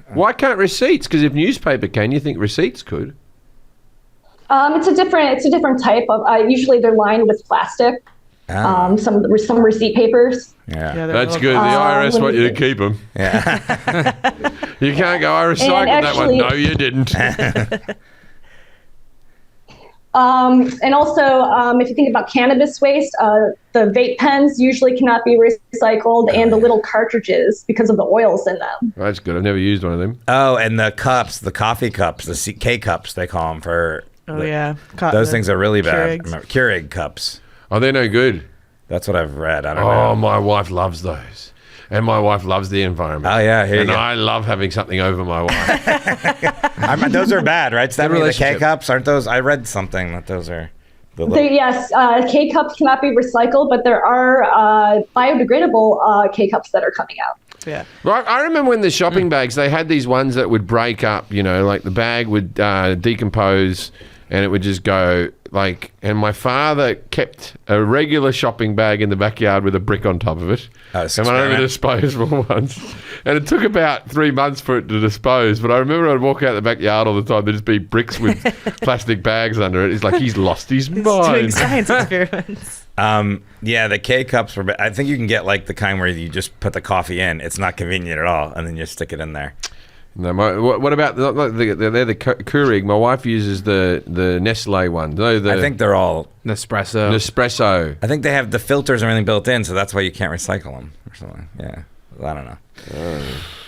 Why can't receipts? Because if newspaper can, you think receipts could? It's a different type of. Usually they're lined with plastic. Some receipt papers. Yeah. they're That's little- good. The IRS what want do you you to keep them. Yeah. You can't go, I recycled that one. actually- No, you didn't. And also, if you think about cannabis waste, the vape pens usually cannot be recycled, and the little cartridges because of the oils in them. That's good. I've never used one of them. Oh, and the cups, the coffee cups, the K cups, they call them for. Oh, yeah. Those things are really bad. Keurigs. Remember, Keurig cups. Oh, they're no good. That's what I've read. I don't Oh, know. my wife loves those. And my wife loves the environment. Oh, yeah. Here you And go. I love having something over my wife. Those are bad, right? Stephanie, the K relationship. cups, aren't those? I read something that those are. The little, Yes, K cups cannot be recycled, but there are biodegradable K cups that are coming out. Yeah. Right, I remember when the shopping bags, they had these ones that would break up, like the bag would decompose and it would just go and my father kept a regular shopping bag in the backyard with a brick on top of it. Oh, it's and one of the experiment. disposable ones. And it took about 3 months for it to dispose, but I remember I'd walk out the backyard all the time, there'd just be bricks with plastic bags under it. It's like he's lost his Doing mind. science experiments. yeah, the K cups were. I think you can get the kind where you just put the coffee in. It's not convenient at all, and then you stick it in there. No, what about they're the Keurig? My wife uses the Nestle one. No, the I think they're all. Nespresso. Nespresso. I think they have the filters and everything built in, so that's why you can't recycle them or something. Yeah, I don't know.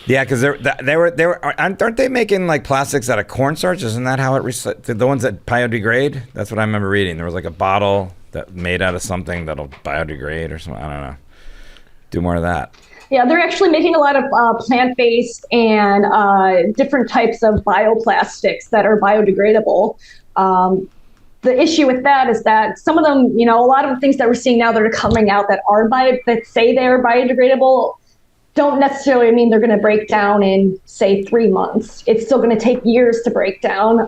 Yeah, because they were aren't they making plastics out of cornstarch? Isn't that how it the ones that biodegrade? That's what I remember reading. There was a bottle that made out of something that'll biodegrade or something. I don't know. Do more of that. Yeah, they're actually making a lot of plant-based and different types of bioplastics that are biodegradable. The issue with that is that some of them, a lot of the things that we're seeing now that are coming out that that say they're biodegradable don't necessarily mean they're going to break down in, say, 3 months. It's still going to take years to break down.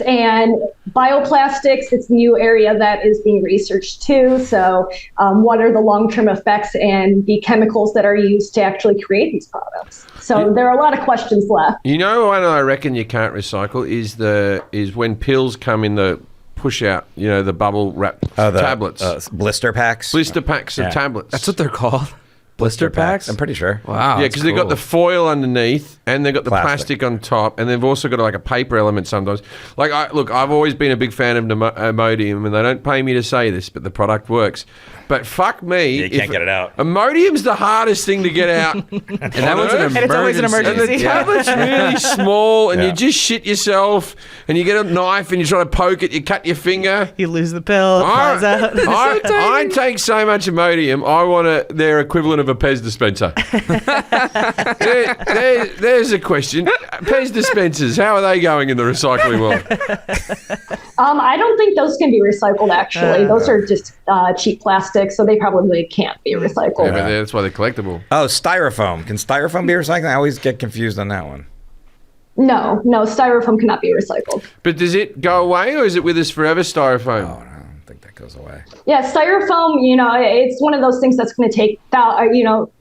And bioplastics, it's a new area that is being researched too. So what are the long-term effects and the chemicals that are used to actually create these products? So there are a lot of questions left. One I reckon you can't recycle is when pills come in the push out, the bubble wrap tablets. Blister packs. Blister packs of tablets. That's what they're called. Blister packs? I'm pretty sure. Wow. Yeah, because they've got the foil underneath, and they've got the Plastic. plastic on top, and they've also got a paper element sometimes. I've always been a big fan of Imodium, and they don't pay me to say this, but the product works. But fuck me. You can't get it out. Imodium's the hardest thing to get out. And that was an And it's always an emergency. And the tablet's really small, and you just shit yourself, and you get a knife and you try to poke it, you cut your finger. You lose the pill. It flies out. I take so much Imodium, I want their equivalent of a Pez dispenser. There's a question. Pez dispensers, how are they going in the recycling world? I don't think those can be recycled, actually. Those are just cheap plastic, so they probably can't be recycled. Yeah, but that's why they're collectible. Oh, styrofoam. Can styrofoam be recycled? I always get confused on that one. No, styrofoam cannot be recycled. But does it go away, or is it with us forever, styrofoam? Oh, no, I don't think that goes away. Yeah, styrofoam, it's one of those things that's going to take,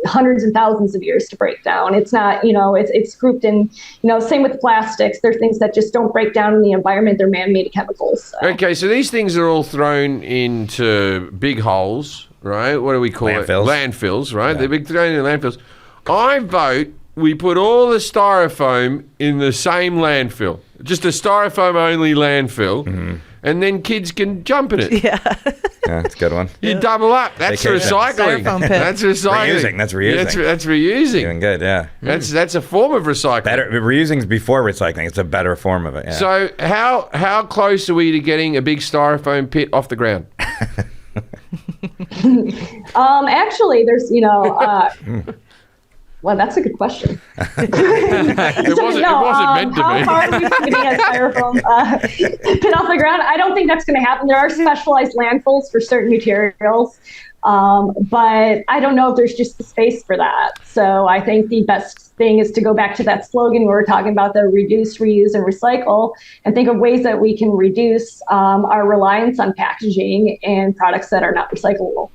hundreds and thousands of years to break down. It's not, it's grouped in, same with plastics. They're things that just don't break down in the environment. They're man-made chemicals. So. Okay, so these things are all thrown into big holes, right? What do we call it? Landfills, right? Yeah. They're big thrown in landfills. I vote we put all the styrofoam in the same landfill, just a styrofoam-only landfill, and then kids can jump in it. Yeah. Yeah, that's a good one. You double up. That's Vacation. recycling. Styrofoam pit. That's recycling. Reusing. That's reusing. That's reusing. Doing good, yeah. That's a form of recycling. Better reusing is before recycling. It's a better form of it. Yeah. So how close are we to getting a big styrofoam pit off the ground? Actually, there's, well, that's a good question. It wasn't meant to how be. far are we from getting a styrofoam pit off the ground? I don't think that's going to happen. There are specialized landfills for certain materials, but I don't know if there's just the space for that. So I think the best thing is to go back to that slogan where we're talking about the reduce, reuse, and recycle, and think of ways that we can reduce our reliance on packaging and products that are not recyclable.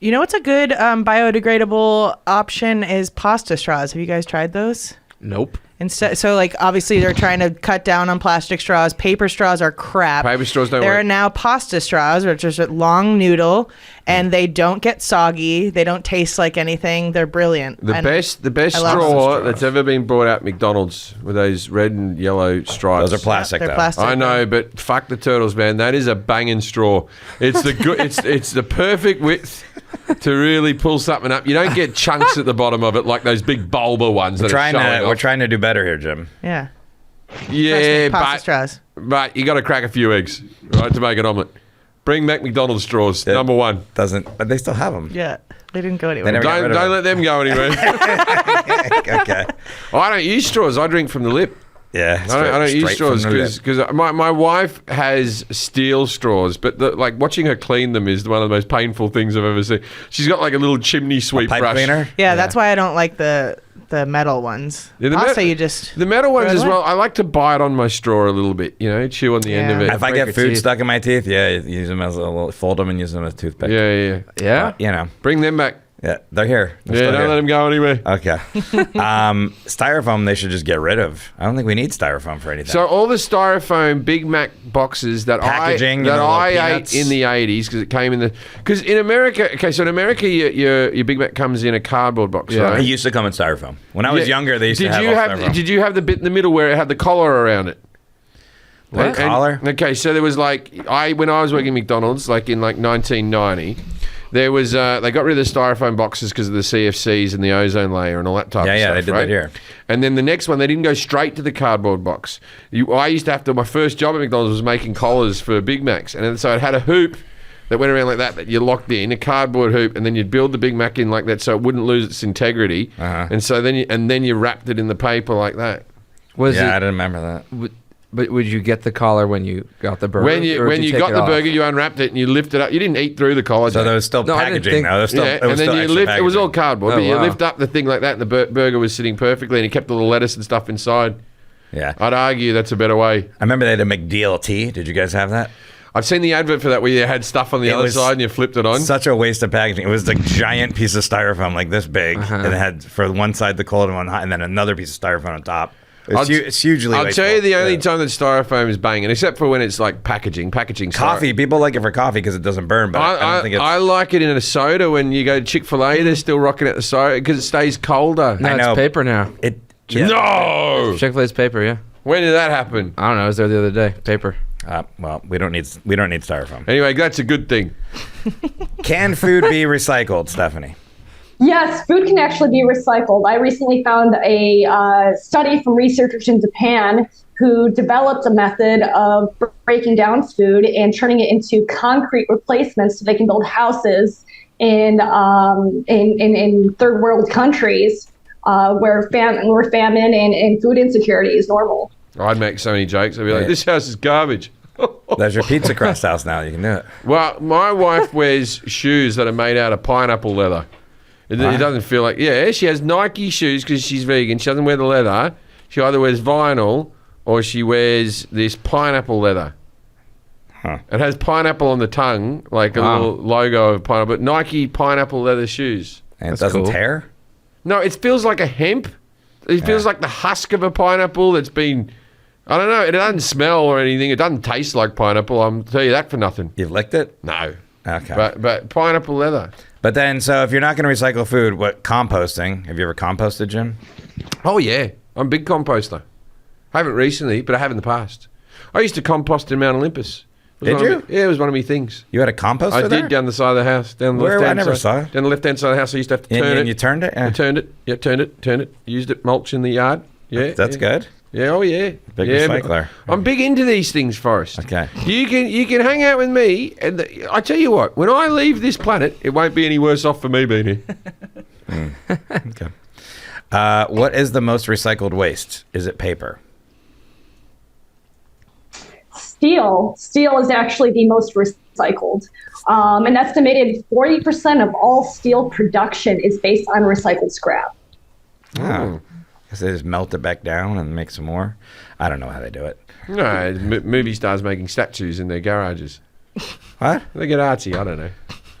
You know what's a good biodegradable option is pasta straws. Have you guys tried those? Nope. Instead, so like obviously they're trying to cut down on plastic straws. Paper straws are crap. Paper straws don't There work. are now pasta straws, which is a long noodle, and they don't get soggy. They don't taste like anything. They're brilliant. The And best I love straw pasta that's ever been brought out at McDonald's with those red and yellow stripes. Those are plastic, They're though. plastic. I know, but fuck the turtles, man. That is a banging straw. It's the good. it's the perfect width to really pull something up. You don't get chunks at the bottom of it like those big bulbar ones. We're trying to do better here, Jim. Yeah. Yeah, Pasta straws. but you got to crack a few eggs, right, to make an omelette. Bring back McDonald's straws, number one. But they still have them. Yeah. They didn't go anywhere. They never got rid of Don't it. let them go anywhere. Okay. I don't use straws. I drink from the lip. Yeah. I don't use straight from straws the lip. because my wife has steel straws, but like watching her clean them is one of the most painful things I've ever seen. She's got like a little chimney sweep Pipe brush. cleaner? Yeah, that's why I don't like the metal ones. Yeah, the Pasta, met- you just The metal ones throw it as away. well. I like to bite on my straw a little bit, chew on the end of Yeah. it. If I break get your food teeth. stuck in my teeth, use them as a little, fold them and use them as a toothpick. Yeah. Yeah. Bring them back. Yeah, they're here. They're Yeah, still don't here. let them go anywhere. Okay. Styrofoam, they should just get rid of. I don't think we need styrofoam for anything. So all the styrofoam Big Mac boxes that Packaging, I little ate peanuts. in the 80s because it came in because in America, in America your Big Mac comes in a cardboard box, Yeah. right? It used to come in styrofoam. When I was younger, they used to have styrofoam. Did you have the bit in the middle where it had the collar around it? What? Collar? Okay, so there was when I was working at McDonald's, in 1990, there was they got rid of the styrofoam boxes because of the CFCs and the ozone layer and all that type of stuff. Yeah, they did right? that here. And then the next one, they didn't go straight to the cardboard box. I used to have to. My first job at McDonald's was making collars for Big Macs, and then, so it had a hoop that went around like that you locked in, a cardboard hoop, and then you'd build the Big Mac in like that so it wouldn't lose its integrity. Uh-huh. And so then you wrapped it in the paper like that. I didn't remember that. But would you get the collar when you got the burger? When or did you take got it the off? burger, you unwrapped it and you lifted up. You didn't eat through the collar. So there was still No, I didn't packaging, think- though. There was still, yeah, it was and then still you extra lift. It was all packaging. cardboard, Oh, but you wow. lift up the thing like that, and the burger was sitting perfectly, and you kept all the lettuce and stuff inside. Yeah. I'd argue that's a better way. I remember they had a McDeal tea. Did you guys have that? I've seen the advert for that where you had stuff on the It other was side and you flipped it on. Such a waste of packaging. It was the giant piece of styrofoam like this big, and it had for one side the cold and one hot, and then another piece of styrofoam on top. It's hugely I'll tell you wasteful. the only Yeah. time that styrofoam is banging, except for when it's like packaging. Coffee. People like it for coffee because it doesn't burn, but I don't think it's... I like it in a soda when you go to Chick-fil-A. They're still rocking out the soda because it stays colder. No, I know. it's paper now. yeah. No! Chick-fil-A's paper, yeah. When did that happen? I don't know. I was there the other day. Paper. Well, we don't need styrofoam. Anyway, that's a good thing. Can food be recycled, Stephanie? Yes, food can actually be recycled. I recently found a study from researchers in Japan who developed a method of breaking down food and turning it into concrete replacements so they can build houses in third world countries where famine and food insecurity is normal. I'd make so many jokes. I'd be like, this house is garbage. There's your pizza crust house now. You can do it. Well, my wife wears shoes that are made out of pineapple leather. It doesn't feel like... Yeah, she has Nike shoes because she's vegan. She doesn't wear the leather. She either wears vinyl or she wears this pineapple leather. Huh. It has pineapple on the tongue, like a little logo of pineapple, but Nike pineapple leather shoes. And it doesn't tear? No, it feels like a hemp. It feels like the husk of a pineapple that's been... I don't know. It doesn't smell or anything. It doesn't taste like pineapple. I'll tell you that for nothing. You've licked it? No. Okay. But pineapple leather. But then, so if you're not going to recycle food, what composting? Have you ever composted, Jim? Oh, yeah. I'm a big composter. I haven't recently, but I have in the past. I used to compost in Mount Olympus. Did you? Yeah, it was one of my things. You had a composter I there? did down the side of the house. Down the Where? left-hand I never side. saw it. Down the left-hand side of the house, I used to have to turn it. And you turned it? Yeah. I turned it. Yeah, turned it. Used it, mulch in the yard. Yeah. That's good. Yeah, oh yeah. Big yeah, recycler. I'm big into these things, Forrest. Okay. You can hang out with me, and I tell you what, when I leave this planet, it won't be any worse off for me being here. Okay. What is the most recycled waste? Is it paper? Steel is actually the most recycled. An estimated 40% of all steel production is based on recycled scrap. Oh. Guess they just melt it back down and make some more. I don't know how they do it. No, movie stars making statues in their garages. What? They get artsy. I don't know.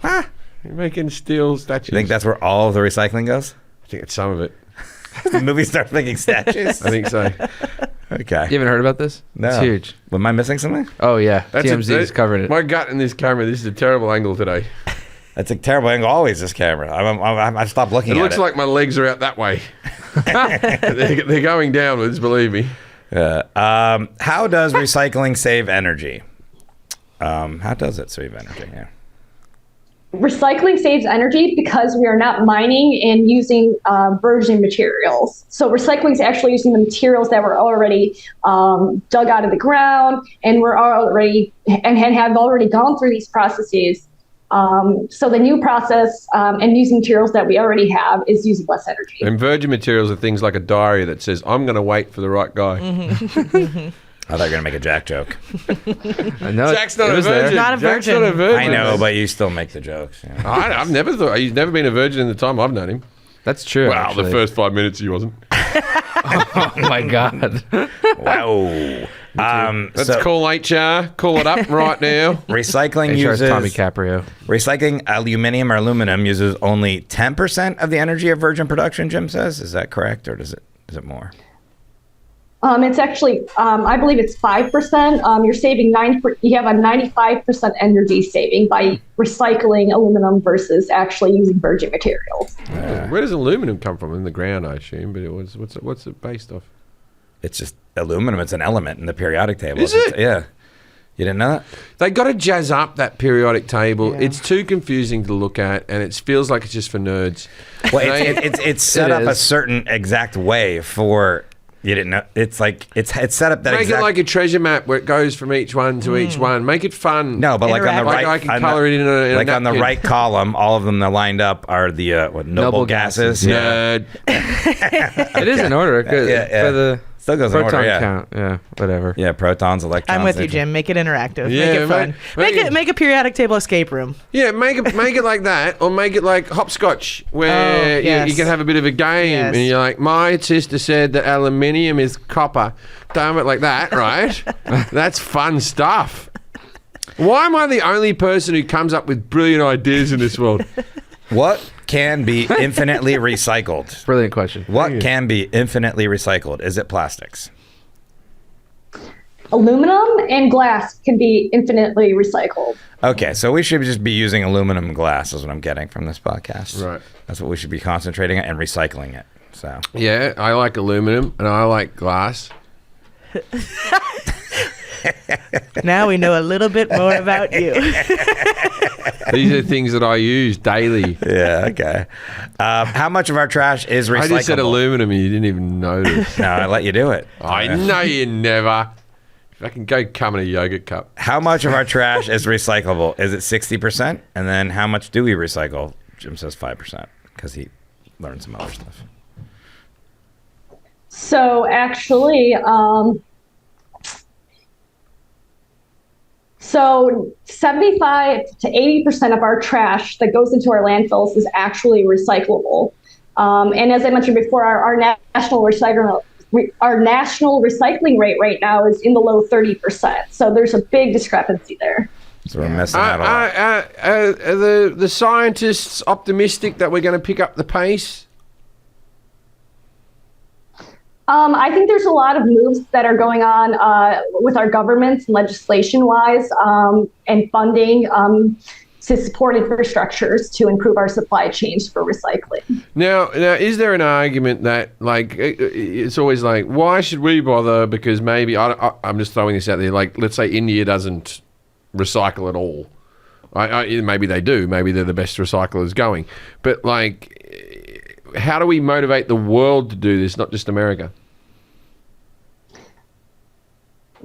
Huh? You're making steel statues. You think that's where all of the recycling goes? I think it's some of it. The movie starts making statues? I think so. Okay. You haven't heard about this? No. It's huge. Am I missing something? Oh, yeah. That's TMZ's covered it. My gut in this camera. This is a terrible angle today. That's a terrible angle. Always this camera. I've stopped looking at it. It looks like my legs are out that way. they're going downwards, believe me. How does recycling save energy? How does it save energy? Yeah. Recycling saves energy because we are not mining and using virgin materials. So recycling is actually using the materials that were already dug out of the ground and were already and have already gone through these processes. So the new process and using materials that we already have is using less energy. And virgin materials are things like a diary that says, I'm going to wait for the right guy. I thought you were going to make a Jack joke. No, Jack's not a virgin. Not a Jack's virgin. not a virgin. I know, but you still make the jokes. Yeah. I've never thought, he's never been a virgin in the time I've known him. That's true. Wow, actually. the first 5 minutes he wasn't. Oh, my God. Wow. Let's call HR. Call it up right now. Recycling HR's uses Tommy Caprio. Recycling aluminum uses only 10% of the energy of virgin production. Jim says, is that correct, or is it more? It's actually, I believe it's 5%. You're saving you have a 95% energy saving by recycling aluminum versus actually using virgin materials. Where does aluminum come from? In the ground, I assume. But what's it based off? It's just aluminum. It's an element in the periodic table. Is it? Yeah. You didn't know that? They got to jazz up that periodic table. Yeah. It's too confusing to look at, and it feels like it's just for nerds. Well, it's set up a is. certain exact way for. You didn't know. It's like it's set up that Make exact. it like a treasure map where it goes from each one to each one. Make it fun. No, but like on the Interactive. right, Like I can on colour the, it in a like on the napkin. right column, all of them that lined up are the noble gases. Yeah, Nerd. It is in order. Yeah. For the still goes in proton order. Yeah, count. Yeah, whatever. yeah, protons, electrons. I'm with you, they- Jim. Make it interactive. Yeah, make it fun. Make a periodic table escape room. Yeah, make it like that, or make it like hopscotch, where Oh, yes. you can have a bit of a game, Yes. and you're like, my sister said that aluminium is copper. Damn it, like that, right? That's fun stuff. Why am I the only person who comes up with brilliant ideas in this world? What can be infinitely recycled? Brilliant question. What can be infinitely recycled? Is it plastics? Aluminum and glass can be infinitely recycled. Okay, so we should just be using aluminum and glass, is what I'm getting from this podcast. Right. That's what we should be concentrating on and recycling it. So Yeah, I like aluminum and I like glass. Now we know a little bit more about you. These are things that I use daily. Yeah, okay. How much of our trash is recyclable? I just said aluminum and you didn't even notice. No, I let you do it. I know you never. If I can go come in a yogurt cup. How much of our trash is recyclable? Is it 60%? And then how much do we recycle? Jim says 5% because he learned some other stuff. So actually, so 75 to 80% of our trash that goes into our landfills is actually recyclable. And as I mentioned before, our national recycling rate right now is in the low 30%. So there's a big discrepancy there. So we're missing out a lot. Are the scientists optimistic that we're going to pick up the pace? I think there's a lot of moves that are going on with our government, legislation-wise, and funding to support infrastructures to improve our supply chains for recycling. Now, is there an argument that, like, it's always like, why should we bother? Because maybe, I'm just throwing this out there, like, let's say India doesn't recycle at all. Maybe they do. Maybe they're the best recyclers going. But, like, how do we motivate the world to do this, not just America?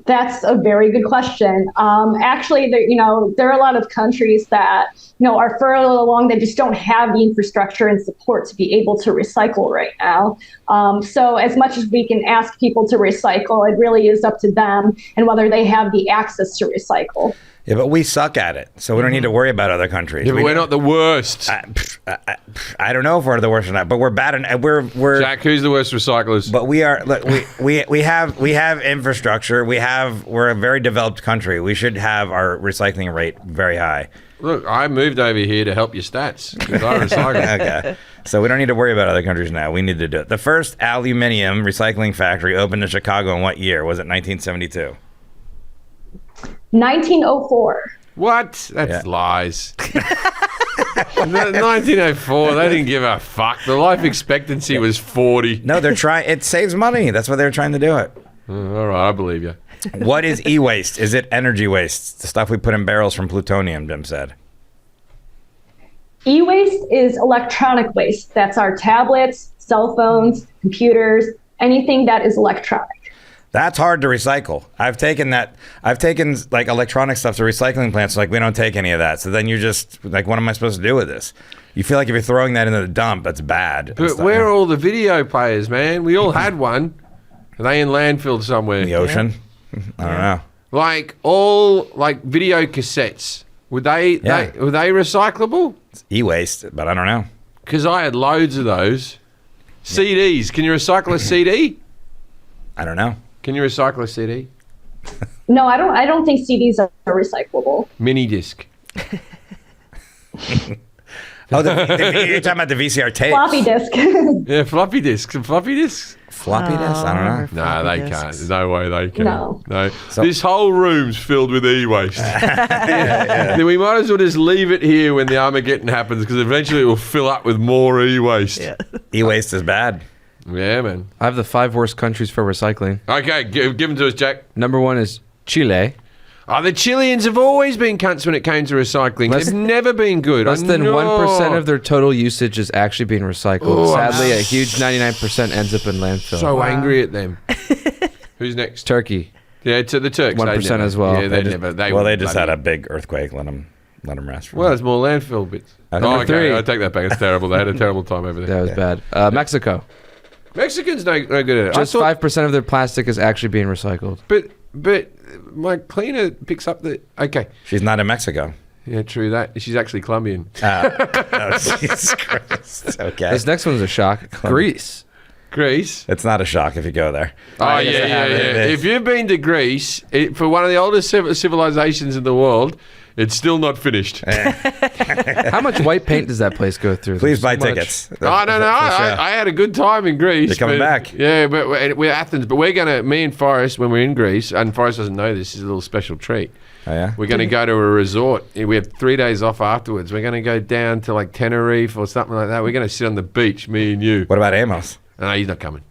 That's a very good question. Actually, there are a lot of countries that are further along that just don't have the infrastructure and support to be able to recycle right now. So as much as we can ask people to recycle, it really is up to them and whether they have the access to recycle. Yeah, but we suck at it, so we don't need to worry about other countries. Yeah, but we're not the worst. I don't know if we're the worst or not, but we're bad. We're Jack, who's the worst recyclers? But we are. Look, we have infrastructure. We're a very developed country. We should have our recycling rate very high. Look, I moved over here to help your stats because I recycle. Okay, so we don't need to worry about other countries now. We need to do it. The first aluminium recycling factory opened in Chicago in what year? Was it 1972? 1904. What? That's lies. 1904, they didn't give a fuck. The life expectancy was 40. No, they're trying. It saves money. That's why they're trying to do it. All right, I believe you. What is e-waste? Is it energy waste? The stuff we put in barrels from plutonium, Jim said. E-waste is electronic waste. That's our tablets, cell phones, computers, anything that is electronic. That's hard to recycle. I've taken like electronic stuff to recycling plants. Like we don't take any of that. So then you're just like, what am I supposed to do with this? You feel like if you're throwing that into the dump, that's bad. But where are all the video players, man? We all had one. Are they in landfill somewhere? In the ocean? I don't know. Like all like video cassettes. Were they recyclable? It's e-waste, but I don't know. Because I had loads of those. CDs. Can you recycle a CD? I don't know. Can you recycle a CD? No, I don't think CDs are recyclable. Mini disc. You're talking about the VCR tapes. Floppy disk. Yeah, floppy disks. Floppy disks? Floppy disk? I don't know. No, they can't. There's no way they can. No. So- This whole room's filled with e-waste. Then we might as well just leave it here when the Armageddon happens because eventually it will fill up with more e-waste. Yeah. E-waste is bad. Yeah, man. I have the 5 worst countries for recycling. Okay, give them to us, Jack. Number 1 is Chile. Oh, the Chileans have always been cunts when it came to recycling. They've never been good. Less than 1% of their total usage is actually being recycled. Oh, Sadly, a huge 99% ends up in landfill. So angry at them. Who's next? Turkey. Yeah, to the Turks. 1% as well. Yeah, they never. They just had a big earthquake. Let them rest. Well, there's more landfill bits. Okay. Oh, Number 3. I take that back. It's terrible. They had a terrible time over there. That was bad. Mexico. Mexicans no good at it. Just 5% of their plastic is actually being recycled. But my cleaner picks up the... Okay. She's not in Mexico. Yeah, true that. She's actually Colombian. Oh, Jesus Christ. Okay. This next one's a shock. Greece. Greece. It's not a shock if you go there. Oh, yeah. If you've been to Greece, for one of the oldest civilizations in the world, it's still not finished. How much white paint does that place go through? Please buy So much. tickets. I don't know. I had a good time in Greece. You're coming back. Yeah, but we're Athens. But we're going to, me and Forrest, when we're in Greece, and Forrest doesn't know this, is a little special treat. Oh, yeah? We're going to go to a resort. We have 3 days off afterwards. We're going to go down to like Tenerife or something like that. We're going to sit on the beach, me and you. What about Amos? No, he's not coming.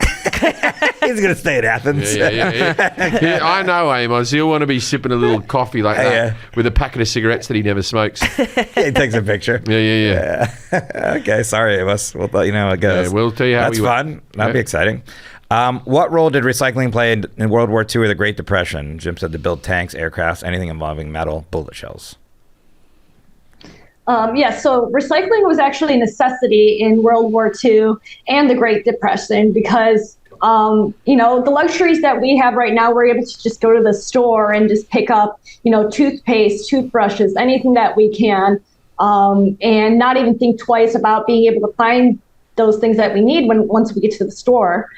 He's going to stay in Athens. Yeah, I know Amos. He'll want to be sipping a little coffee like that with a packet of cigarettes that he never smokes. He takes a picture. Yeah. Okay, sorry, Amos. We'll let you know how it goes. Yeah, we'll tell you how That's fun. That'd be exciting. What role did recycling play in World War II or the Great Depression? Jim said to build tanks, aircrafts, anything involving metal, bullet shells. So recycling was actually a necessity in World War II and the Great Depression because, the luxuries that we have right now, we're able to just go to the store and just pick up, toothpaste, toothbrushes, anything that we can, and not even think twice about being able to find those things that we need once we get to the store.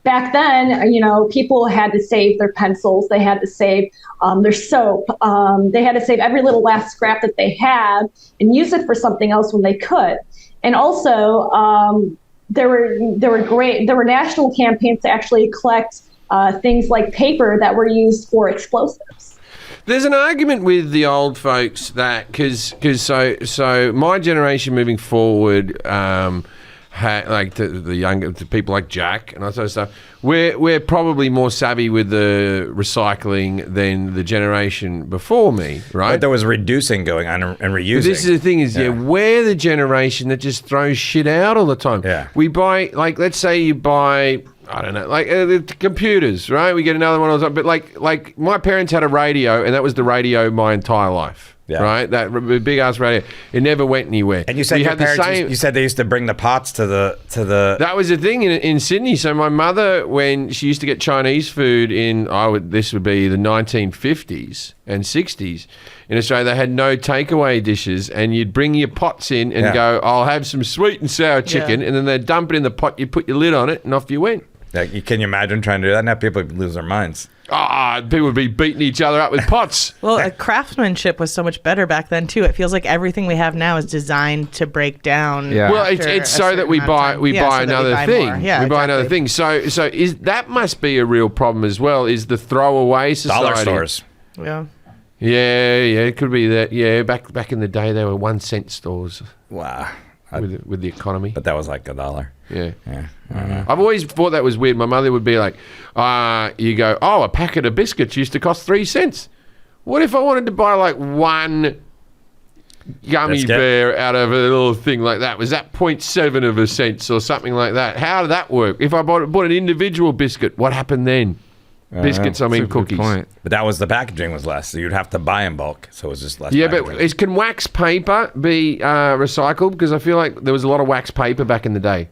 Back then, people had to save their pencils, they had to save their soap, they had to save every little last scrap that they had and use it for something else when they could. And also, there were national campaigns to actually collect things like paper that were used for explosives. There's an argument with the old folks that because my generation moving forward, like the younger the people like Jack and all that sort of stuff, we're probably more savvy with the recycling than the generation before me, right? But there was reducing going on and reusing. But this is the thing we're the generation that just throws shit out all the time. Yeah. We buy, like, let's say you buy, I don't know, like the computers, right? We get another one all the time. But like my parents had a radio, and that was the radio my entire life. Yeah. Right, that big ass radio. It never went anywhere. And you said your parents. You said they used to bring the pots to the. That was the thing in Sydney. So my mother, when she used to get Chinese food this would be the 1950s and 60s in Australia, they had no takeaway dishes, and you'd bring your pots in and go, "I'll have some sweet and sour chicken," and then they'd dump it in the pot. You put your lid on it, and off you went. Can you imagine trying to do that? Now people would lose their minds. People would be beating each other up with pots. Well, craftsmanship was so much better back then too. It feels like everything we have now is designed to break down. Yeah. Well, it's so that we buy another thing. Yeah, we buy another thing. So is that must be a real problem as well? Is the throwaway society? Dollar stores. Yeah. Yeah, it could be that. Yeah, back in the day, there were 1 cent stores. Wow. With the economy. But that was like $1. Yeah. I've always thought that was weird. My mother would be like, you go, a packet of biscuits used to cost 3 cents. What if I wanted to buy like one gummy bear out of a little thing like that? Was that 0.7 of a cent or something like that? How did that work? If I bought an individual biscuit, what happened then? Biscuits, cookies. But that was the packaging was less, so you'd have to buy in bulk, so it was just less. Yeah, packaging. but can wax paper be recycled? Because I feel like there was a lot of wax paper back in the day.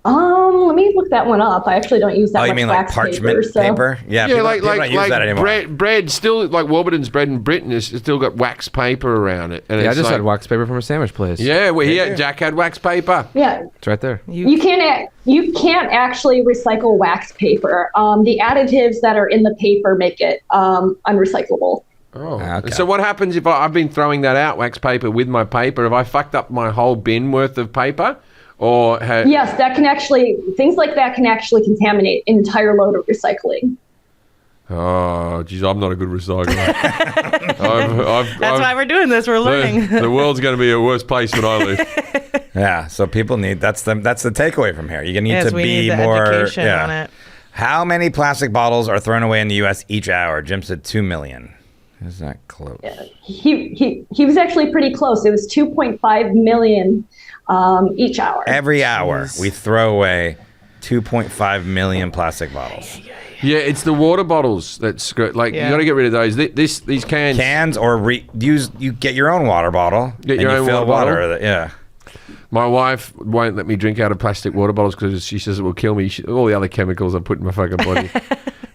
Let me look that one up. I actually don't use that much. You mean wax like parchment paper? Yeah, people don't use that anymore. Bread still, like Warburton's bread in Britain has still got wax paper around it. And I just had wax paper from a sandwich place. Yeah, Jack had wax paper. Yeah, it's right there. You can't actually recycle wax paper. The additives that are in the paper make it unrecyclable. Oh, okay. So what happens if I've been throwing that out, wax paper, with my paper? Have I fucked up my whole bin worth of paper? Yes, things like that can actually contaminate an entire load of recycling. Oh, geez, I'm not a good recycler. That's why we're doing this. We're learning. The world's going to be a worse place when I leave. Yeah, so people that's the takeaway from here. You need to be need more education on it. How many plastic bottles are thrown away in the U.S. each hour? Jim said 2 million. Is that close? Yeah, he was actually pretty close. It was 2.5 million each hour. Every hour we throw away 2.5 million plastic bottles. Yeah, it's the water bottles that's you got to get rid of those. These cans or you get your own water bottle. Get your own fill water bottle. Yeah. My wife won't let me drink out of plastic water bottles because she says it will kill me. All the other chemicals I put in my fucking body.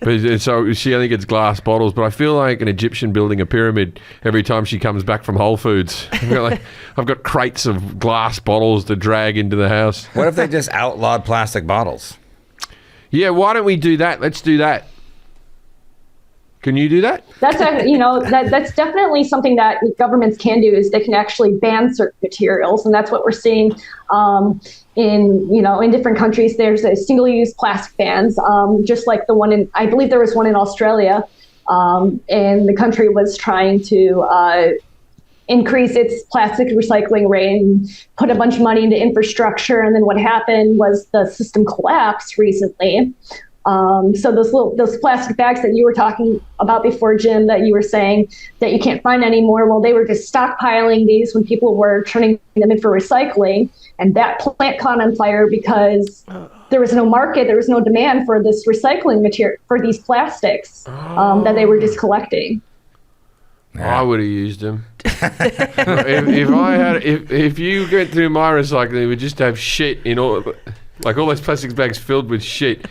But so she only gets glass bottles. But I feel like an Egyptian building a pyramid every time she comes back from Whole Foods. I've got crates of glass bottles to drag into the house. What if they just outlawed plastic bottles? Yeah, why don't we do that? Let's do that. Can you do that? That's that's definitely something that governments can do, is they can actually ban certain materials, and that's what we're seeing in different countries. There's a single-use plastic bans, just like the one I believe there was one in Australia, and the country was trying to increase its plastic recycling rate and put a bunch of money into infrastructure. And then what happened was the system collapsed recently. So those plastic bags that you were talking about before, Jim, that you were saying that you can't find anymore, well, they were just stockpiling these when people were turning them in for recycling. And that plant caught on fire because there was no market, there was no demand for this recycling material, for these plastics that they were just collecting. I would have used them. if you went through my recycling, it would just have shit in all those plastic bags filled with shit.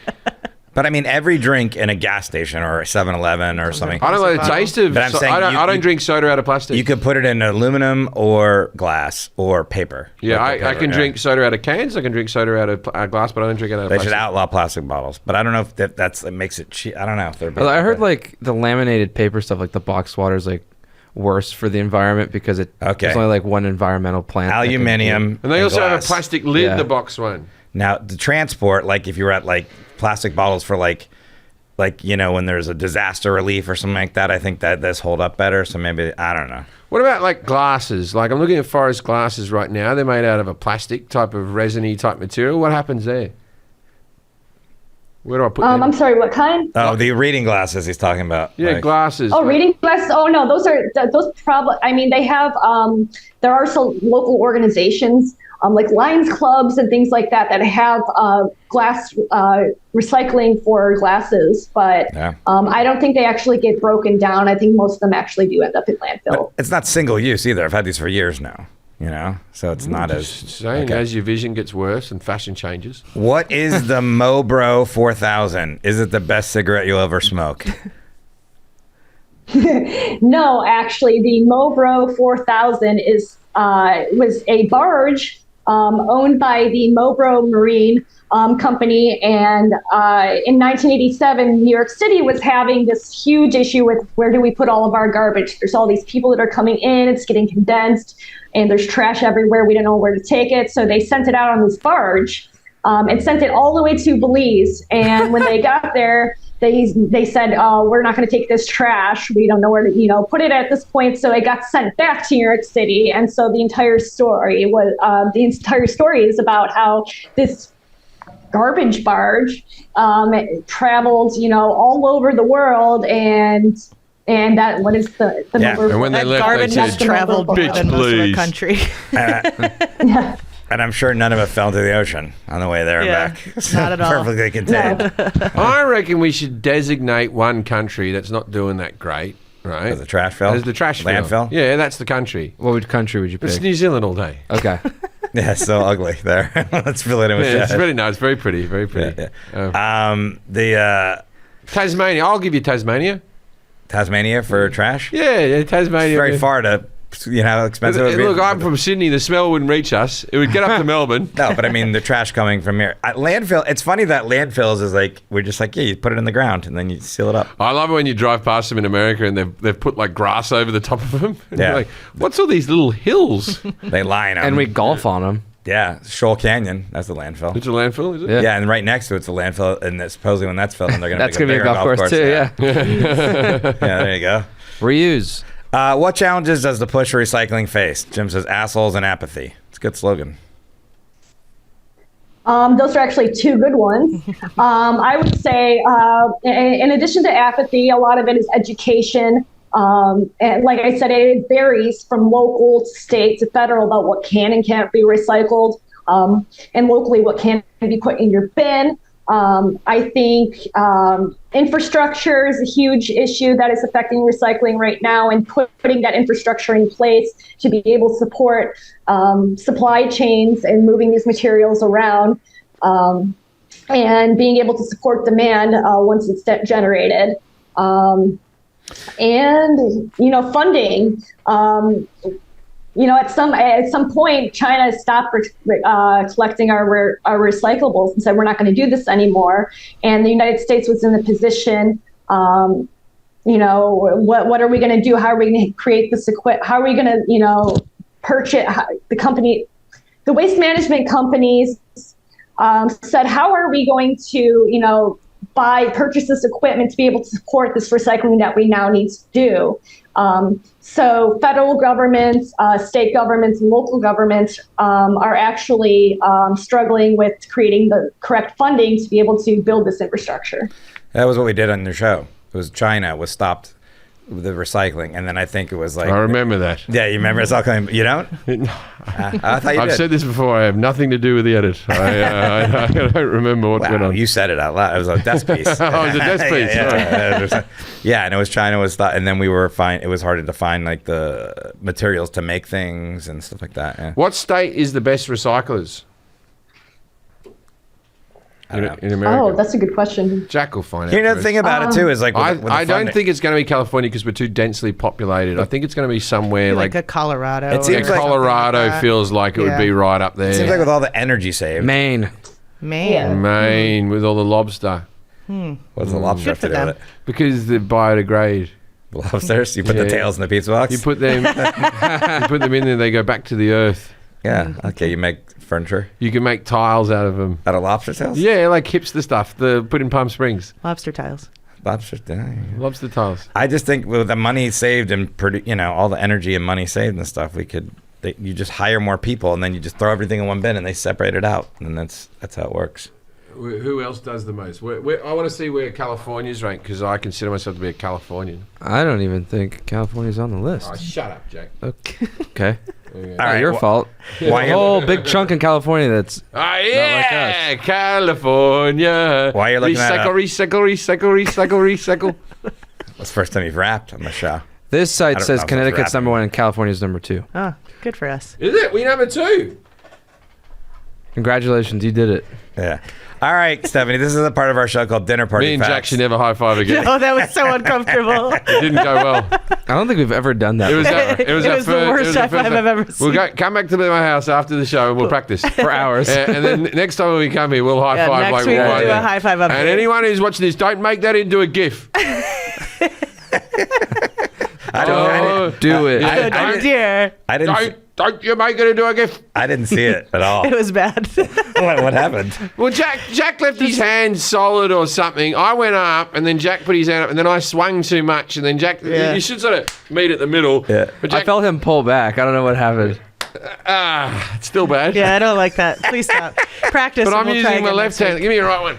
But I mean, every drink in a gas station or a 7-Eleven or something. I don't know the taste of. But I'm saying I don't drink soda out of plastic. You could put it in aluminum or glass or paper. Yeah, I can drink soda out of cans. I can drink soda out of glass, but I don't drink it out of They plastic. should outlaw plastic bottles. But I don't know if it makes it cheap. I don't know if they're. I heard like the laminated paper stuff, like the boxed water, is like worse for the environment because there's only like one environmental plant. Aluminium. And they also have a glass. plastic lid, the box one. Now, the transport, like if you were at like plastic bottles for like when there's a disaster relief or something like that, I think that this hold up better. So maybe, I don't know. What about like glasses? Like I'm looking at forest glasses right now. They're made out of a plastic type of resiny type material. What happens there? Where do I put them? I'm sorry, what kind? Oh, the reading glasses he's talking about. Yeah, glasses. Oh, reading glasses. Oh no, those probably. I mean, they have. There are some local organizations, like Lions clubs and things like that, that have glass recycling for glasses. But I don't think they actually get broken down. I think most of them actually do end up in landfill. But it's not single use either. I've had these for years now. So it's not as saying as your vision gets worse and fashion changes. What is the Mobro 4000? Is it the best cigarette you'll ever smoke? No, actually, the Mobro 4000 was a barge owned by the Mobro Marine Company, and in 1987, New York City was having this huge issue with where do we put all of our garbage. There's all these people that are coming in, it's getting condensed, and there's trash everywhere. We don't know where to take it, so they sent it out on this barge and sent it all the way to Belize. And when they got there, they said, we're not going to take this trash. We don't know where to, put it at this point. So it got sent back to New York City. And so the entire story is about how this garbage barge traveled, all over the world, and that what is the number? And when they left, garbage they has said, traveled more than most of the country. And I'm sure none of it fell into the ocean on the way there and back. Not at all. Perfectly contained. I reckon we should designate one country that's not doing that great, right? As the trash fill? As the trash fill. Landfill? Yeah, that's the country. What country would you pick? It's New Zealand all day. Okay. Yeah, it's so ugly there. Let's fill it in with It's shit. really nice. Very pretty. Very pretty. The Tasmania. I'll give you Tasmania. Tasmania for trash? Yeah, Tasmania. It's very far to, how expensive it would be. Look, I'm from Sydney. The smell wouldn't reach us. It would get up to Melbourne. No, but I mean the trash coming from here. At landfill, it's funny that landfills is like, we're just like, yeah, you put it in the ground and then you seal it up. I love it when you drive past them in America and they've put like grass over the top of them. And you're like, what's all these little hills? They line them. And we golf on them. Yeah, Shoal Canyon. That's the landfill. It's a landfill, is it? Yeah, and right next to it's a landfill, and supposedly when that's filled, then they're going to That's going to be a golf course too, yeah. Yeah, there you go. Reuse. What challenges does the push for recycling face? Jim says assholes and apathy. It's a good slogan. Those are actually two good ones. I would say, in addition to apathy, a lot of it is education. And like I said, it varies from local to state to federal about what can and can't be recycled, and locally what can be put in your bin. I think infrastructure is a huge issue that is affecting recycling right now, and putting that infrastructure in place to be able to support supply chains and moving these materials around, and being able to support demand once it's generated. And funding. At some point, China stopped collecting our recyclables and said we're not going to do this anymore. And the United States was in a position, what are we going to do? How are we going to create this equipment? How are we going to purchase the waste management companies said, how are we going to purchase this equipment to be able to support this recycling that we now need to do. So federal governments, state governments, and local governments are actually struggling with creating the correct funding to be able to build this infrastructure. That was what we did on your show. It was China was stopped with the recycling, and then I think it was like I remember that. Yeah, you remember it's all coming. You don't? I thought you I've did. said this before. I have nothing to do with the edit. I don't remember what went Wow, on. you said it out loud. It was a desk piece. Oh, it was a desk piece. Yeah, and it was China was thought, and then we were fine. It was harder to find like the materials to make things and stuff like that. Yeah. What state is the best recyclers? In America. Oh, that's a good question. Jack will find out. You know, the first. thing about it too is like with the I don't funding- think it's going to be California because we're too densely populated. I think it's going to be somewhere like a like Colorado. It seems or like- something Colorado that. feels like it would be right up there. It seems like with all the energy saved. Maine. Man. Maine with all the lobster What's the lobster have Good to for do them. with it? because they biodegrade. Lobsters? You put the Yeah. tails in the pizza box? You put them, you put them in there, they go back to the earth. Yeah. Okay. You make furniture You can make tiles out of them. out of lobster tails? Yeah, like hipster stuff. The put in Palm Springs, Lobster tiles. Lobster. lobster tiles. I just think with the money saved and all the energy and money saved and stuff, you just hire more people and then you just throw everything in one bin and they separate it out, and that's how it works. Who else does the most? I want to see where California's ranked because I consider myself to be a Californian. I don't even think California's on the list. Oh, shut up, Jack. Okay. There you go. All right, Your fault. Why A whole big chunk in California that's Ah, yeah, California. Why are you looking that up? Recycle. That's the first time you've rapped on the show. this I site don't know says if Connecticut's that's number one and California's number two. Oh, good for us. Is it? We number 2. Congratulations, you did it. Yeah. All right, Stephanie, this is a part of our show called Dinner Party Me and Facts. Jack should never high five again. Oh, that was so uncomfortable. It didn't go well. I don't think we've ever done that It was before. that, it was It that was the first, worst it was the high first five I've ever We'll seen. come back to my house after the show and we'll practice for hours. And then next time when we come here, we'll high Yeah, five next like week we'll right do a there. high five up And here. anyone who's watching this, don't make that into a GIF. Do it. Oh, dear. I didn't. Don't you make it into a GIF. I didn't see it at all. It was bad. What happened? Well, Jack left his hand solid or something. I went up, and then Jack put his hand up, and then I swung too much, and then Jack. Yeah. You should sort of meet at the middle. Yeah. But I Jack, felt him pull back. I don't know what happened. it's still bad. Yeah, I don't like that. Please stop. Practice. But and I'm we'll try using my again left next hand. week. Give me your right one.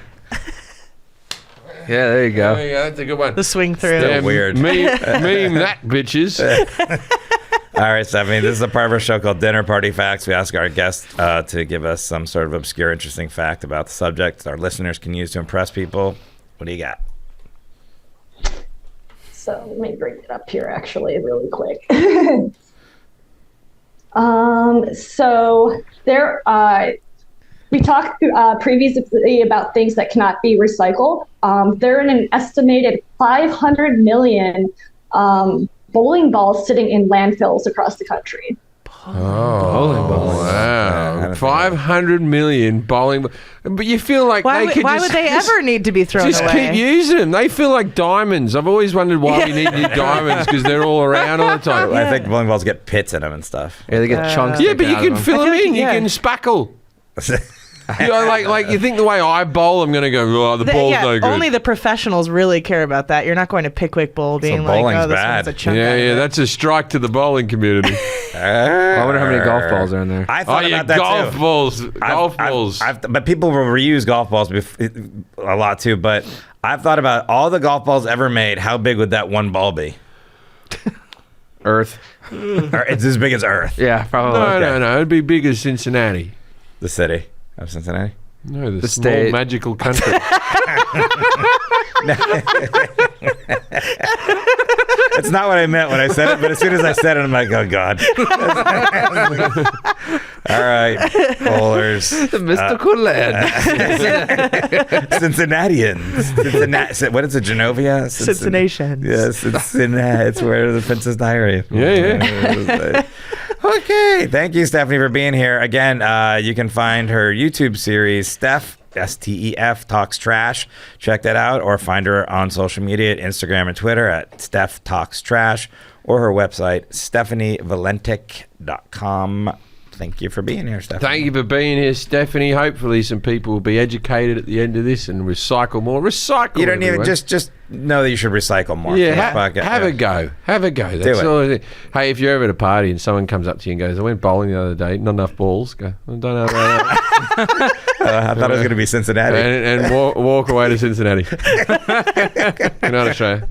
Yeah, there you go. There you go. That's a good one. The swing through. Still weird. Meme that, bitches. All right, Stephanie, this is a part of our show called Dinner Party Facts. We ask our guests to give us some sort of obscure, interesting fact about the subject our listeners can use to impress people. What do you got? So let me bring it up here actually really quick. So there, we talked previously about things that cannot be recycled. There are an estimated 500 million bowling balls sitting in landfills across the country. Oh, wow. 500 million bowling. But you feel like Why they would, could why just, would they ever need to be thrown just away? keep using them. They feel like diamonds. I've always wondered why we need new diamonds because they're all around all the time. I think bowling balls get pits in them and stuff. Yeah, they get chunks. Yeah, but you can fill I them feel like in. yeah. You can spackle. You know, like you think the way I bowl, I'm going to go, oh, the ball's yeah, no good. only the professionals really care about that. You're not going to Pickwick Bowl being like, bowling's oh, this bad. one's a chunk. yeah, out of yeah, it. that's a strike to the bowling community. I wonder how many golf balls are in there. I Oh, thought yeah, about that golf too. balls. Golf balls. But people will reuse golf balls a lot too. But I've thought about all the golf balls ever made. How big would that one ball be? Earth. Or it's as big as Earth, Yeah, probably. No. It'd be big as Cincinnati. the city of Cincinnati. No, the small state. magical country. That's not what I meant when I said it, but as soon as I said it, I'm like, oh, God. All right, bowlers. The mystical land. Cincinnatians. What is it, Genovia? Cincinnatians. Yes, Cincinnati. It's where the Princess Diary. Yeah. Okay, thank you, Stephanie, for being here. Again, you can find her YouTube series, Steph, STEF, Talks Trash. Check that out, or find her on social media at Instagram and Twitter at Steph Talks Trash, or her website, stephanievalentic.com. thank you for being here, Stephanie. Thank you for being here, Stephanie. Hopefully some people will be educated at the end of this and recycle more. Recycle. You don't even everyone. just know that you should recycle more. Yeah, Have a go. Have a go. That's it. all it is. Hey, if you're ever at a party and someone comes up to you and goes, I went bowling the other day, not enough balls, go, I don't know about that. I thought it was going to be Cincinnati. And walk away to Cincinnati. Good night, Australia.